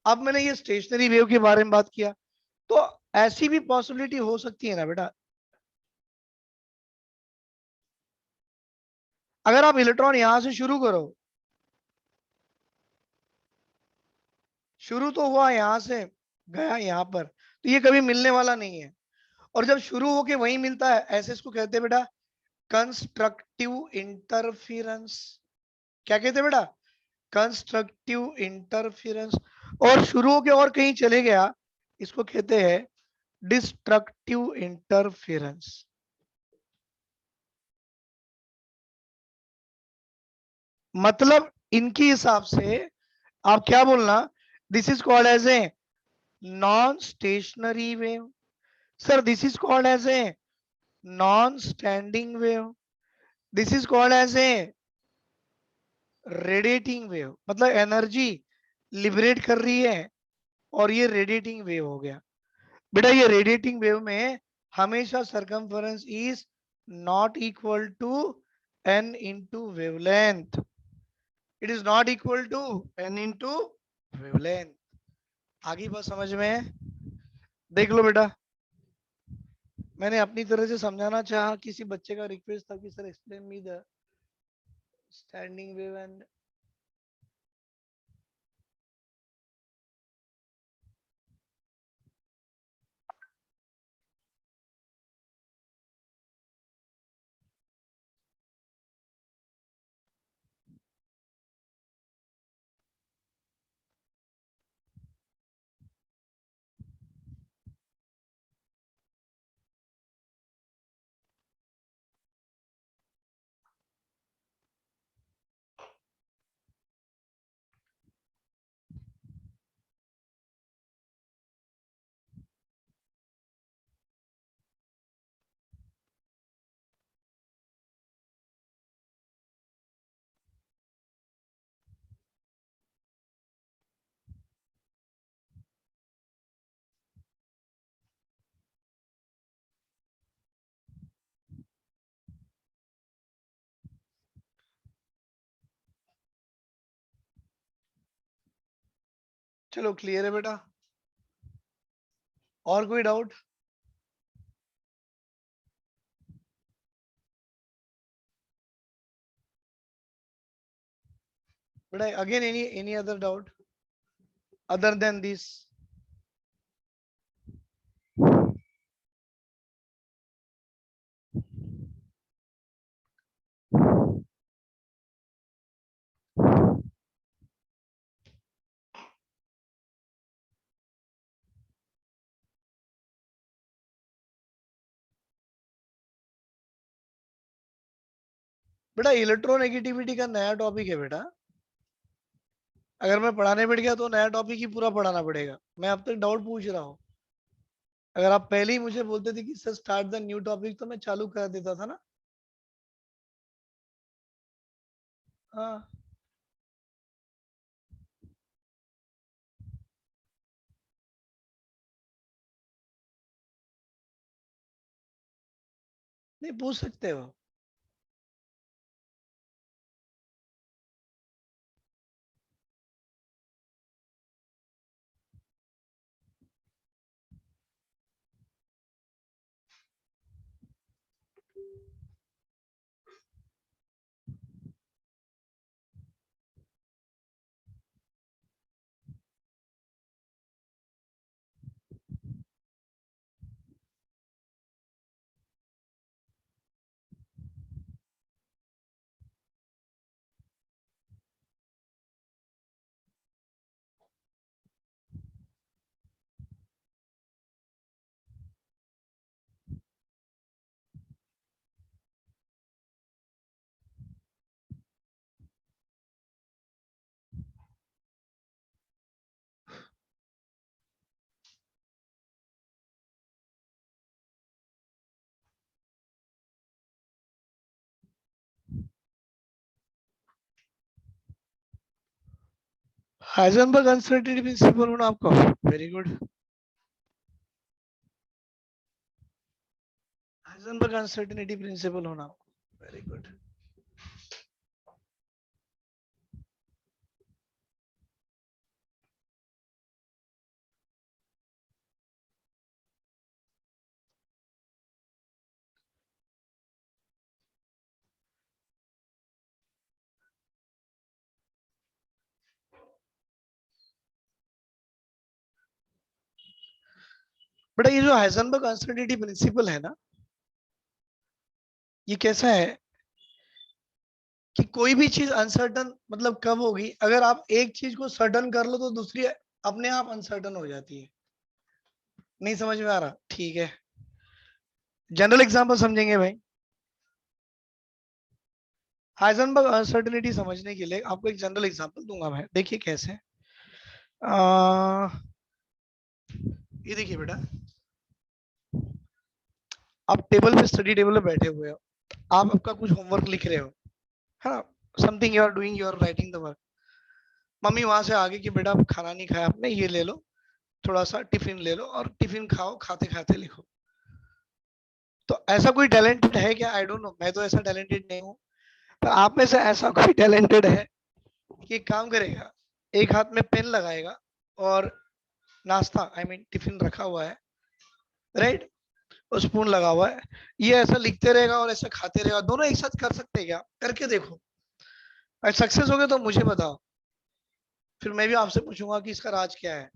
अब मैंने ये स्टेशनरी वेव के बारे में बात किया, तो ऐसी भी पॉसिबिलिटी हो सकती है ना बेटा, अगर आप इलेक्ट्रॉन यहां से शुरू करो, शुरू तो हुआ यहां से, गया यहां पर, तो ये कभी मिलने वाला नहीं है, और जब शुरू होके वहीं मिलता है, ऐसे इसको कहते हैं बेटा कंस्ट्रक्टिव इंटरफेरेंस। क्या कहते हैं बेटा? Constructive interference. और शुरू होके और कहीं चले गया, इसको कहते हैं डिस्ट्रक्टिव इंटरफेरेंस। मतलब इनके हिसाब से आप क्या बोलना, this is called as a non stationary wave, sir this is called as a non standing wave, this is called as a radiating wave, मतलब एनर्जी लिबरेट कर रही है और ये रेडिएटिंग वेव हो गया। बेटा ये रेडिएटिंग वेव में हमेशा circumference is not equal to n into wavelength, it is not equal to n into wavelength. आगे बात समझ में है? देख लो बेटा, मैंने अपनी तरह से समझाना चाहा, किसी बच्चे का रिक्वेस्ट था कि sir explain me the standing wave and, चलो क्लियर है बेटा, और कोई डाउट? बेटा again any other doubt other than this? बेटा इलेक्ट्रोनेगेटिविटी का नया टॉपिक है बेटा, अगर मैं पढ़ाने बैठ गया तो नया टॉपिक ही पूरा पढ़ाना पड़ेगा। मैं अब तक डाउट पूछ रहा हूँ, अगर आप पहले ही मुझे बोलते थे कि sir start the new topic तो मैं चालू कर देता था ना। हाँ नहीं पूछ सकते हो। हाइजेनबर्ग अनसर्टेनिटी प्रिंसिपल होना आपको, very good. Heisenberg uncertainty principle होना, वेरी गुड। बेटा ये जो हाइजेनबर्ग अनसर्टेनिटी प्रिंसिपल है ना, ये कैसा है कि कोई भी चीज अनसर्टन मतलब कब होगी, अगर आप एक चीज को सर्टन कर लो तो दूसरी अपने आप अनसर्टन हो जाती है। नहीं समझ में आ रहा, ठीक है। जनरल एग्जांपल समझेंगे भाई। हाइजेनबर्ग अनसर्टेनिटी समझने के लिए आपको एक जनरल एग्जांपल दूंगा मैं, देखिए कैसे। आ, ये देखिए बेटा, आप टेबल पे स्टडी टेबल पे बैठे हुए हो, आप आपका कुछ होमवर्क लिख रहे हो, है ना, something you are doing, you are writing the work. Mummy वहां से आगे कि बेटा खाना नहीं खाया आपने, ये ले लो, थोड़ा सा टिफिन ले लो और टिफिन खाओ, खाते खाते लिखो। तो ऐसा कोई टैलेंटेड है क्या? आई डोंट नो, मैं तो ऐसा टैलेंटेड नहीं हूँ। तो आप में से ऐसा कोई टैलेंटेड है कि एक काम करेगा, एक हाथ में पेन लगाएगा और नाश्ता आई मीन टिफिन रखा हुआ है, राइट, और स्पून लगा हुआ है, ये ऐसा लिखते रहेगा और ऐसा खाते रहेगा, दोनों एक साथ कर सकते हैं क्या? करके देखो, अगर सक्सेस हो गए तो मुझे बताओ, फिर मैं भी आपसे पूछूंगा कि इसका राज क्या है।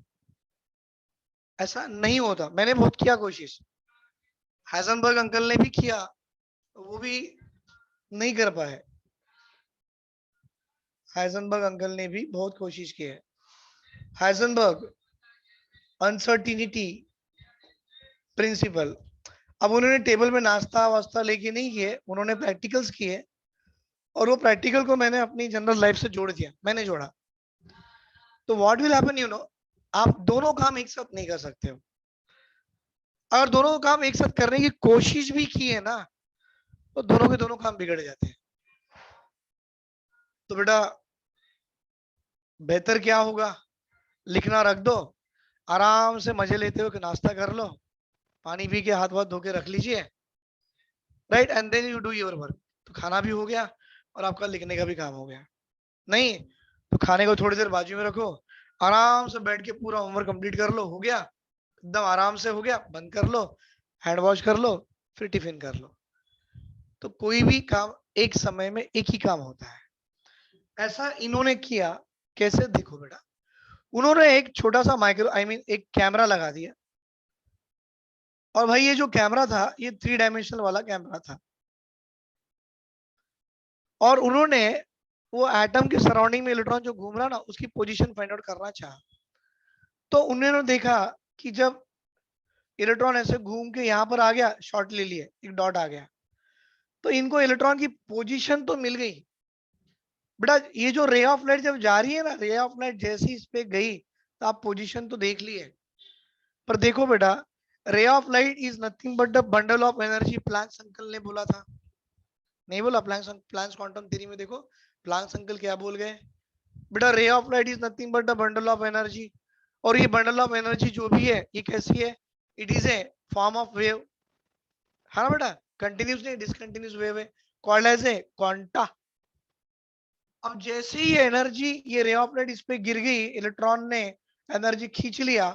ऐसा नहीं होता, मैंने बहुत किया कोशिश, हाइजेनबर्ग अंकल ने भी किया, वो भी नहीं कर पाए। हाइजेनबर्ग अंकल ने भी बहुत कोशिश की है। हाइजेनबर्ग अनसर्टिनिटी प्रिंसिपल, अब उन्होंने टेबल में नाश्ता वास्ता लेके नहीं किए, उन्होंने प्रैक्टिकल्स किए, और वो प्रैक्टिकल को मैंने अपनी जनरल लाइफ से जोड़ दिया, मैंने जोड़ा। तो what will happen, you know, आप दोनों काम एक साथ नहीं कर सकते हो। अगर दोनों काम एक साथ करने की कोशिश भी की है ना, तो दोनों के दोनों काम बिगड़ जाते हैं। तो बेटा बेहतर क्या होगा, लिखना रख दो, आराम से मजे लेते हुए नाश्ता कर लो, पानी पी के हाथ वाथ धो के रख लीजिए, right, and then you do your work. तो खाना भी हो गया और आपका लिखने का भी काम हो गया। नहीं तो खाने को थोड़ी देर बाजू में रखो, आराम से बैठ के पूरा होमवर्क कंप्लीट कर लो, हो गया, एकदम आराम से हो गया, बंद कर लो, हैंड वॉश कर लो, फिर टिफिन कर लो। तो कोई भी काम एक समय में एक ही काम होता है, ऐसा इन्होंने किया। कैसे, देखो बेटा, उन्होंने एक छोटा सा माइक्रो आई मीन एक कैमरा लगा दिया, और भाई ये जो कैमरा था ये 3 डायमेंशनल वाला कैमरा था, और उन्होंने वो एटम के सराउंडिंग में इलेक्ट्रॉन जो घूम रहा ना उसकी पोजीशन फाइंड आउट करना चाहा। तो उन्होंने देखा कि जब इलेक्ट्रॉन ऐसे घूम के यहाँ पर आ गया, शॉर्ट ले लिए, एक डॉट आ गया, तो इनको इलेक्ट्रॉन की पोजीशन तो मिल गई। बेटा ये जो रे ऑफ लाइट जब जा रही है ना, रे ऑफ लाइट जैसी इस पे गई तो आप पोजीशन तो देख लिए, पर देखो बेटा, ray of light is nothing but the bundle of energy, Planck's uncle ने बोला था, नहीं बोला? प्लैंक्स क्वांटम थ्योरी में देखो प्लैंक्स अंकल क्या बोल गए बेटा, ray of light is nothing but the bundle of energy. और ये बंडल ऑफ एनर्जी जो भी है ये कैसी है? It is a form of wave, है ना बेटा? कंटिन्यूस नहीं, डिसकंटिन्यूस वेव है, कॉल्ड एज ए क्वांटा। अब जैसे ही एनर्जी ये रे ऑफ लाइट इस पे गिर गई, इलेक्ट्रॉन ने एनर्जी खींच लिया,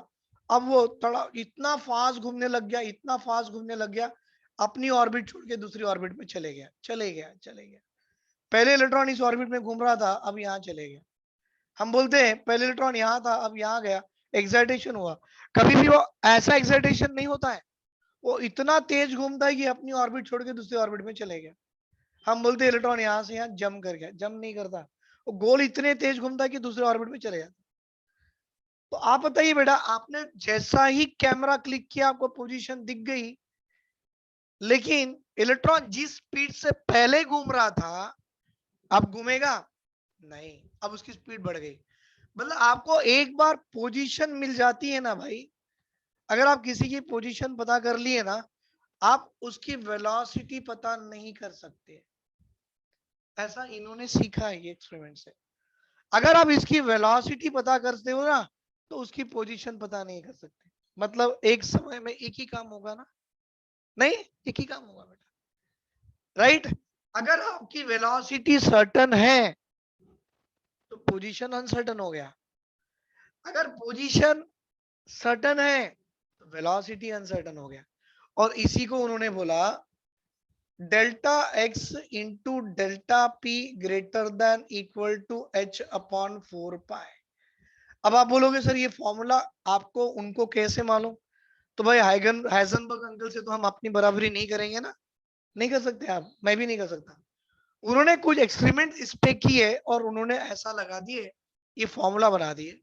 अब वो थोड़ा इतना फास्ट घूमने लग गया, इतना फास्ट घूमने लग गया, अपनी ऑर्बिट छोड़ के दूसरी ऑर्बिट में चले गया, चले गया, चले गया। पहले इलेक्ट्रॉन इस ऑर्बिट में घूम रहा था, अब यहाँ चले गया। हम बोलते हैं पहले इलेक्ट्रॉन यहाँ था, अब यहाँ गया, एक्साइटेशन हुआ। कभी भी वो ऐसा एक्साइटेशन नहीं होता है, वो इतना तेज घूमता है कि अपनी ऑर्बिट छोड़ के दूसरी ऑर्बिट में चले गया। हम बोलते हैं इलेक्ट्रॉन यहाँ से यहाँ जम कर गया, जम नहीं करता, वो गोल इतने तेज घूमता है कि दूसरे ऑर्बिट में चले जाता। तो आप बताइए बेटा, आपने जैसा ही कैमरा क्लिक किया आपको पोजीशन दिख गई, लेकिन इलेक्ट्रॉन जिस स्पीड से पहले घूम रहा था अब घूमेगा नहीं, अब उसकी स्पीड बढ़ गई। मतलब आपको एक बार पोजीशन मिल जाती है ना भाई, अगर आप किसी की पोजीशन पता कर लिए ना, आप उसकी वेलोसिटी पता नहीं कर सकते। ऐसा इन्होंने सीखा है ये एक्सपेरिमेंट से। अगर आप इसकी वेलोसिटी पता करते हो ना, तो उसकी पोजीशन पता नहीं कर सकते। मतलब एक समय में एक ही काम होगा ना? नहीं, एक ही काम होगा बेटा, राइट? अगर आपकी वेलोसिटी सर्टन है तो पोजीशन अनसर्टन हो गया, अगर पोजीशन सर्टन है तो वेलोसिटी अनसर्टन हो गया। और इसी को उन्होंने बोला delta X into delta P greater than equal to H upon 4 pi. अब आप बोलोगे सर ये फॉर्मूला आपको उनको कैसे मालूम? तो भाई हाइजेनबर्ग अंकल से तो हम अपनी बराबरी नहीं करेंगे ना, नहीं कर सकते आप, मैं भी नहीं कर सकता। उन्होंने कुछ एक्सपेरिमेंट इस पे किए और उन्होंने ऐसा लगा दिए, ये फॉर्मूला बना दिए।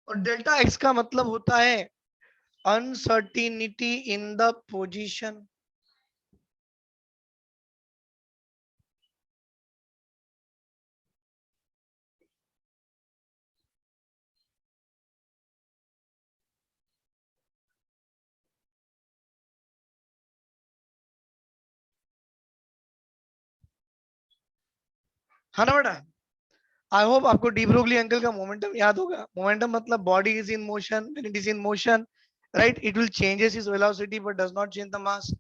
और डेल्टा एक्स का मतलब होता है अनसर्टिनिटी इन द पोजीशन। है ना बेटा? आई होप आपको डी ब्रोगली अंकल का मोमेंटम याद होगा। मोमेंटम मतलब body is in motion, when it is in motion, right, it will changes is velocity but does not change the mass.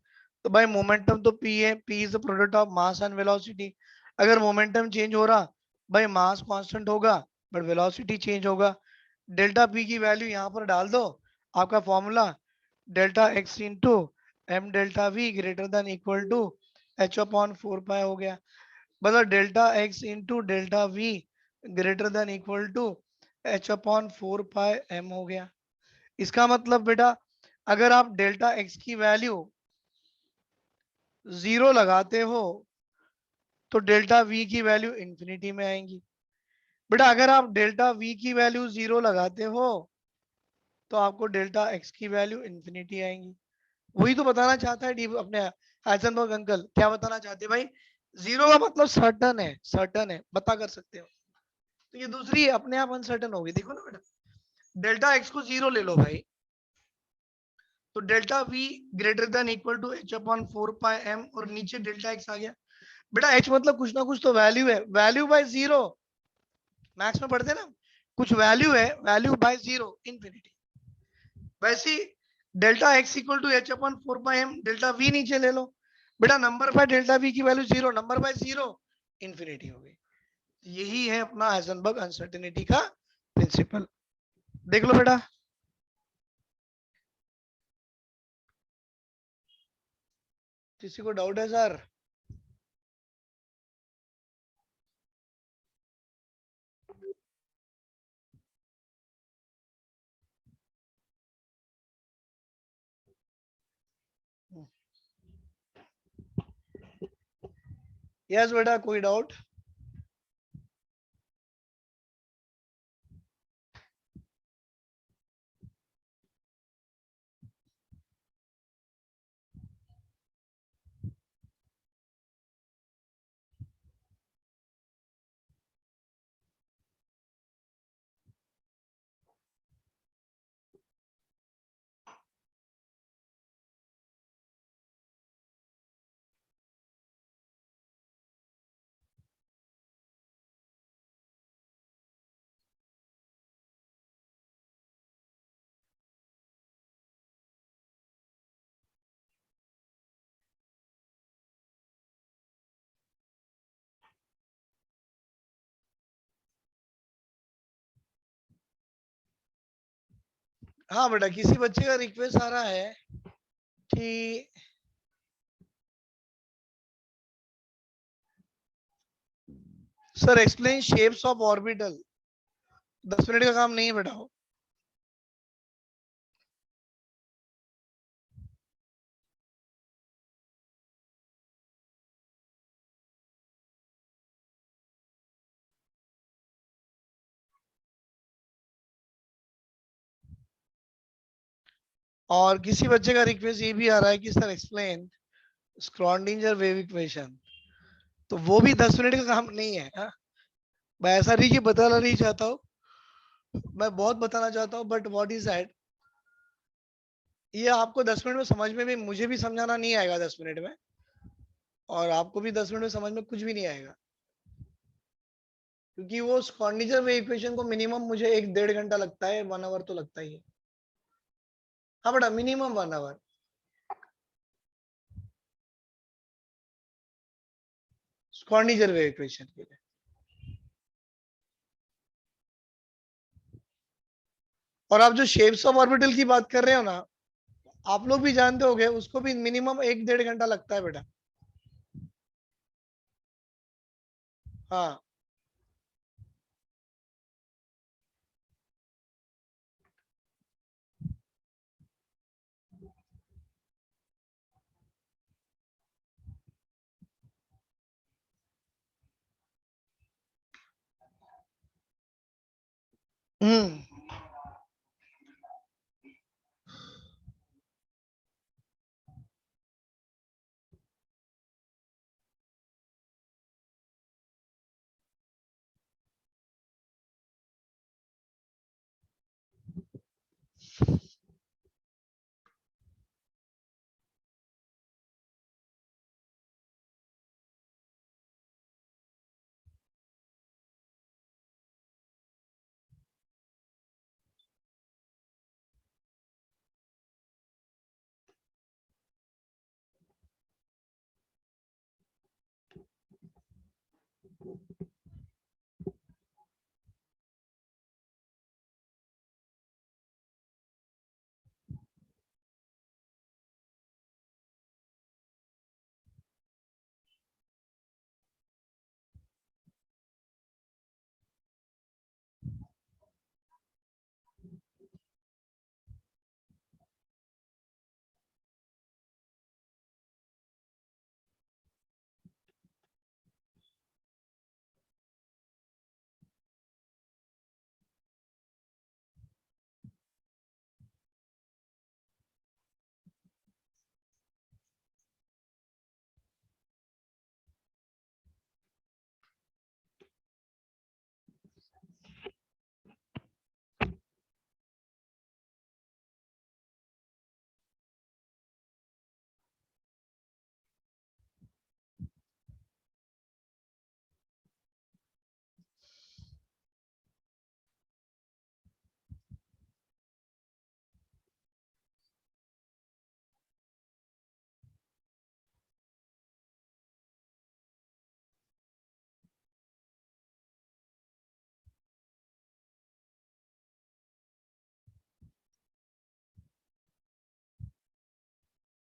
तो भाई मोमेंटम तो पी है, P is the product of mass and velocity. अगर momentum change हो रहा, भाई mass constant होगा but velocity change होगा। डेल्टा पी की वैल्यू यहाँ पर डाल दो, आपका formula delta X into M delta V greater than equal to H upon 4 pi हो गया। मतलब delta X into delta V greater than equal to H upon 4 pi M हो गया। इसका मतलब बेटा, अगर आप डेल्टा एक्स की वैल्यू 0 लगाते हो तो डेल्टा वी की वैल्यू इंफिनिटी में आएंगी। बेटा अगर आप डेल्टा वी की वैल्यू 0 लगाते हो तो आपको डेल्टा एक्स की वैल्यू इंफिनिटी आएंगी। वही तो बताना चाहता है डी अपने हाइजेनबर्ग अंकल, क्या बताना चाहते हैं भाई? 0 का मतलब सर्टन है, सर्टन है, पता कर सकते हो। तो ये दूसरी अपने आप अनसर्टन होगी, देखो ना बेटा, डेल्टा एक्स को 0 ले लो भाई, तो delta V greater than equal to H upon 4 pi M, और नीचे डेल्टा एक्स आ गया। बेटा एच मतलब कुछ ना कुछ तो वैल्यू है, वैल्यू बाय 0, मैथ्स में पढ़ते ना, कुछ वैल्यू है, वैल्यू बाय 0 इंफिनिटी। वैसे delta X equal to H upon 4 pi M, delta V नीचे ले लो, बेटा नंबर बाय डेल्टा वी की वैल्यू 0, नंबर बाय 0 इंफिनिटी हो गई। यही है अपना हाइजेनबर्ग अनसर्टेनिटी का प्रिंसिपल। देख लो बेटा। किसी को डाउट है सर? यस बेटा, कोई डाउट? हाँ बेटा, किसी बच्चे का रिक्वेस्ट आ रहा है कि sir explain shapes of orbital. 10 minute का काम नहीं है बेटा। और किसी बच्चे का रिक्वेस्ट ये भी आ रहा है कि सर एक्सप्लेन स्क्रॉडिंजर वेव इक्वेशन। तो वो भी 10 मिनट का काम नहीं है। हाँ? मैं ऐसा नहीं कि बताना नहीं चाहता हूँ, मैं बहुत बताना चाहता हूँ, बट व्हाट इज दैट, ये आपको 10 मिनट में समझ में भी, मुझे भी समझाना नहीं आएगा 10 मिनट में, और आपको भी 10 मिनट में समझ में कुछ भी नहीं आएगा, क्योंकि वो स्क्रॉडिंजर वेव इक्वेशन को मिनिमम मुझे 1-1.5 घंटा लगता है, 1 आवर तो लगता ही है। हाँ बेटा, मिनिमम 1 आवर। स्क्रॉडिंजर वेव इक्वेशन के लिए। और आप जो शेप्स ऑफ ऑर्बिटल की बात कर रहे हो ना, आप लोग भी जानते होंगे, उसको भी मिनिमम 1-1.5 घंटा लगता है बेटा। हाँ। हम्म।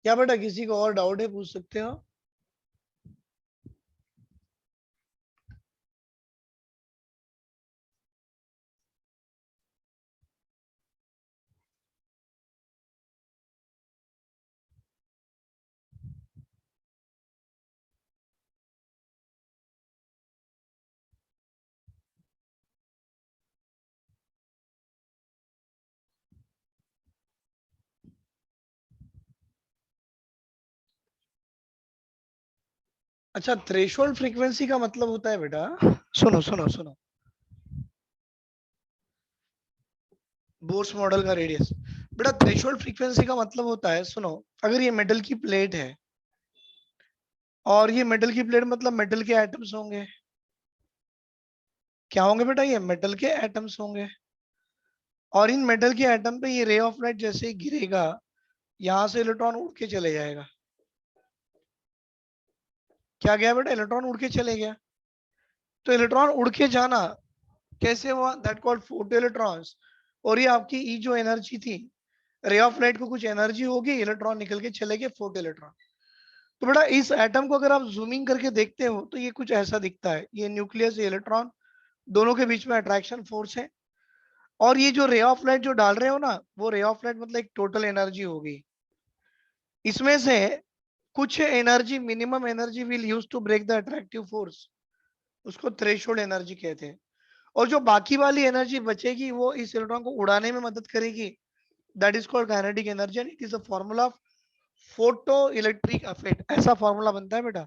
क्या बेटा, किसी को और डाउट है, पूछ सकते हो। अच्छा, थ्रेशोल्ड फ्रीक्वेंसी का मतलब होता है बेटा, सुनो सुनो सुनो, बोर्स मॉडल का रेडियस। बेटा थ्रेशोल्ड फ्रीक्वेंसी का मतलब होता है, सुनो, अगर ये मेटल की प्लेट है, और ये मेटल की प्लेट मतलब मेटल के एटम्स होंगे। क्या होंगे बेटा? ये मेटल के एटम्स होंगे। और इन मेटल के एटम पे ये रे ऑफ लाइट जैसे ही गिरेगा, यहाँ से इलेक्ट्रॉन उड़ के चले जाएगा। क्या गया बेटा? इलेक्ट्रॉन उड़ के चले गया। तो इलेक्ट्रॉन उड़ के जाना कैसे हुआ? That called photo electrons. और ये आपकी ई जो एनर्जी थी, रे ऑफ लाइट को कुछ एनर्जी होगी, इलेक्ट्रॉन निकल के चले गए, फोटो इलेक्ट्रॉन। तो बेटा इस एटम को अगर आप जूमिंग करके देखते हो तो ये कुछ ऐसा दिखता है, ये न्यूक्लियस, ये इलेक्ट्रॉन, दोनों के बीच में अट्रैक्शन फोर्स है। और ये जो रे ऑफ लाइट जो डाल रहे हो ना, वो रे ऑफ लाइट मतलब एक टोटल एनर्जी होगी। इसमें से कुछ energy, minimum energy will use to break the attractive force, उसको थ्रेशोल्ड एनर्जी कहते हैं। और जो बाकी वाली एनर्जी बचेगी वो इस इलेक्ट्रॉन को उड़ाने में मदद करेगी, that is called kinetic energy, and it is a formula of photoelectric effect. ऐसा फॉर्मूला बनता है बेटा,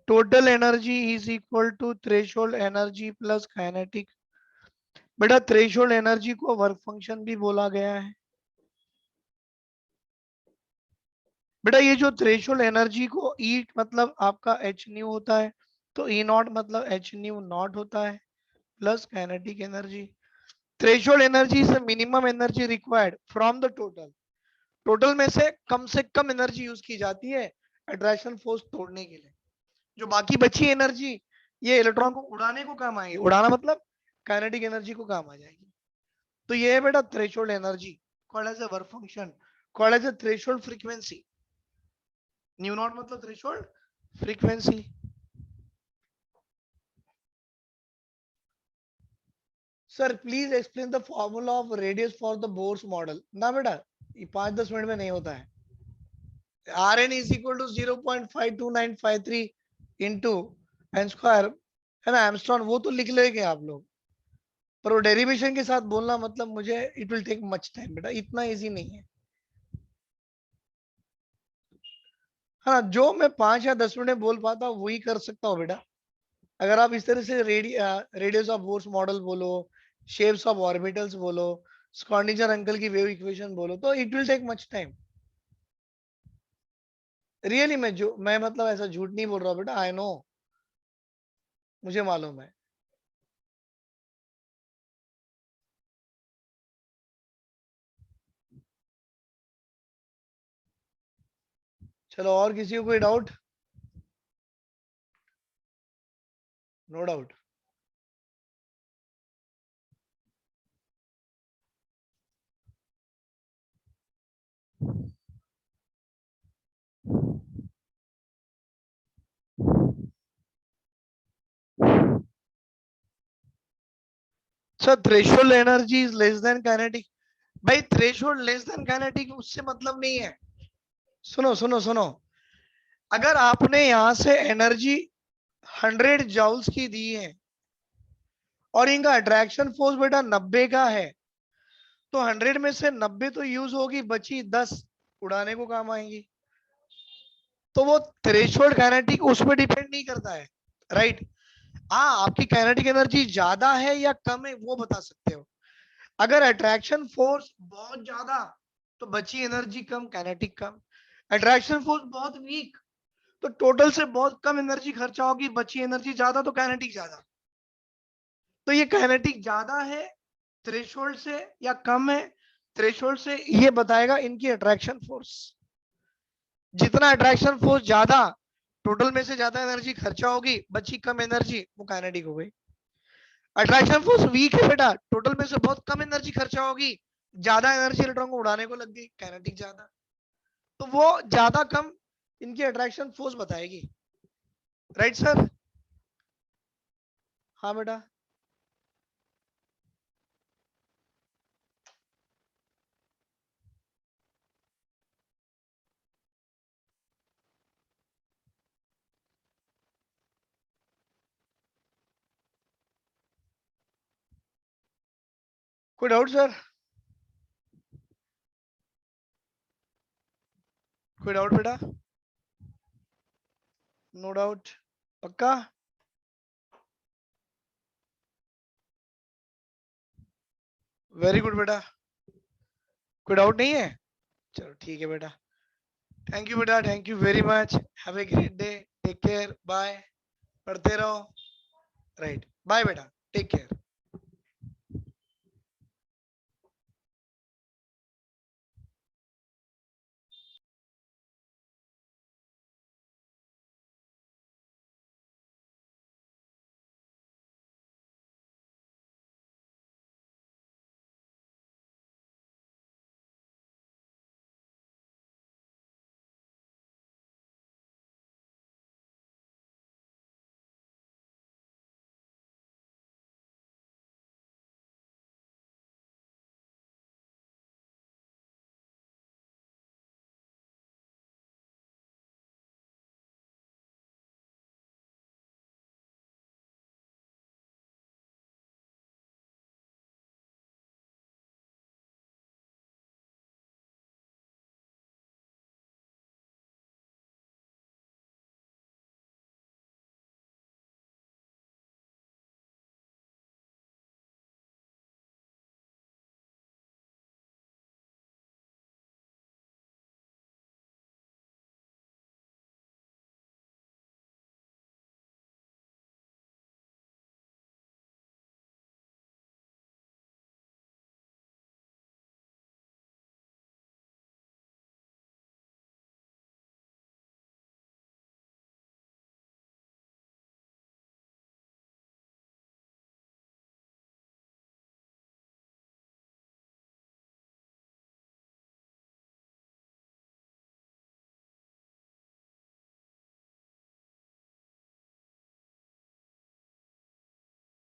total energy is equal to threshold energy plus kinetic. बेटा थ्रेशोल्ड एनर्जी को वर्क फंक्शन भी बोला गया है। बेटा ये जो थ्रेशोल्ड एनर्जी को ई मतलब आपका एच न्यू होता है, तो ई नॉट मतलब एच न्यू नॉट होता है, plus kinetic energy. Threshold energy is the minimum energy required from the total, total में से कम एनर्जी यूज की जाती है अट्रैक्शन फोर्स तोड़ने के लिए। जो बाकी बची एनर्जी ये इलेक्ट्रॉन को उड़ाने को काम आएगी, उड़ाना मतलब काइनेटिक एनर्जी को काम आ जाएगी। तो ये है बेटा threshold energy, called as a work function, called as a threshold frequency. Nu naught मतलब threshold frequency. Sir please explain the formula of radius for the Bohr's model. ना बेटा ये 5-10 मिनट में नहीं होता है। R N is equal to 0.52953 into N square, है ना, एमस्ट्रॉन, वो तो लिख लेंगे आप लोग, पर वो डेरिवेशन के साथ बोलना मतलब मुझे it will take much time बेटा, इतना इजी नहीं है। हाँ, जो मैं 5 या 10 मिनट में बोल पाता हूँ वही कर सकता हूँ बेटा। अगर आप इस तरह से रेडियस ऑफ बोर्स मॉडल बोलो, शेप्स ऑफ ऑर्बिटल्स बोलो, स्कॉर्डिंजर अंकल की वेव इक्वेशन बोलो, तो it will take much time. Really मैं मतलब ऐसा झूठ नहीं बोल रहा हूँ बेटा, आई नो, मुझे मालूम है। चलो और किसी को कोई doubt? No doubt. Sir threshold energy is less than kinetic. भाई थ्रेशोल्ड लेस देन काइनेटिक उससे मतलब नहीं है। सुनो सुनो सुनो, अगर आपने यहां से एनर्जी 100 जूल्स की दी है और इनका अट्रैक्शन फोर्स बेटा 90 का है, तो 100 में से 90 तो यूज होगी, बची 10 उड़ाने को काम आएंगी। तो वो थ्रेशोल्ड काइनेटिक उस पर डिपेंड नहीं करता है, राइट। हाँ, आपकी काइनेटिक एनर्जी ज्यादा है या कम है वो बता सकते हो। अगर अट्रैक्शन फोर्स बहुत ज्यादा तो बची एनर्जी कम, काइनेटिक कम। अट्रैक्शन फोर्स बहुत वीक तो टोटल से बहुत कम एनर्जी खर्चा होगी, बची एनर्जी ज्यादा तो काइनेटिक ज्यादा। तो ये काइनेटिक ज्यादा है थ्रेशोल्ड से या कम है थ्रेशोल्ड से, ये बताएगा इनकी अट्रैक्शन फोर्स। जितना अट्रैक्शन फोर्स ज्यादा, टोटल में से ज्यादा एनर्जी खर्चा होगी, बची कम एनर्जी, वो काइनेटिक हो गई। अट्रैक्शन फोर्स वीक है बेटा, टोटल में से बहुत कम एनर्जी खर्चा होगी, ज्यादा एनर्जी इलेक्ट्रॉन को उड़ाने को लग गई, काइनेटिक ज्यादा। तो वो ज्यादा कम इनकी अट्रैक्शन फोर्स बताएगी, राइट सर? हाँ बेटा। कोई डाउट सर? कोई डाउट बेटा? नो डाउट, पक्का? वेरी गुड बेटा, कोई डाउट नहीं है? चलो ठीक है बेटा, थैंक यू बेटा, thank you very much, have a great day, take care, bye, पढ़ते रहो, राइट, बाय बेटा, टेक केयर।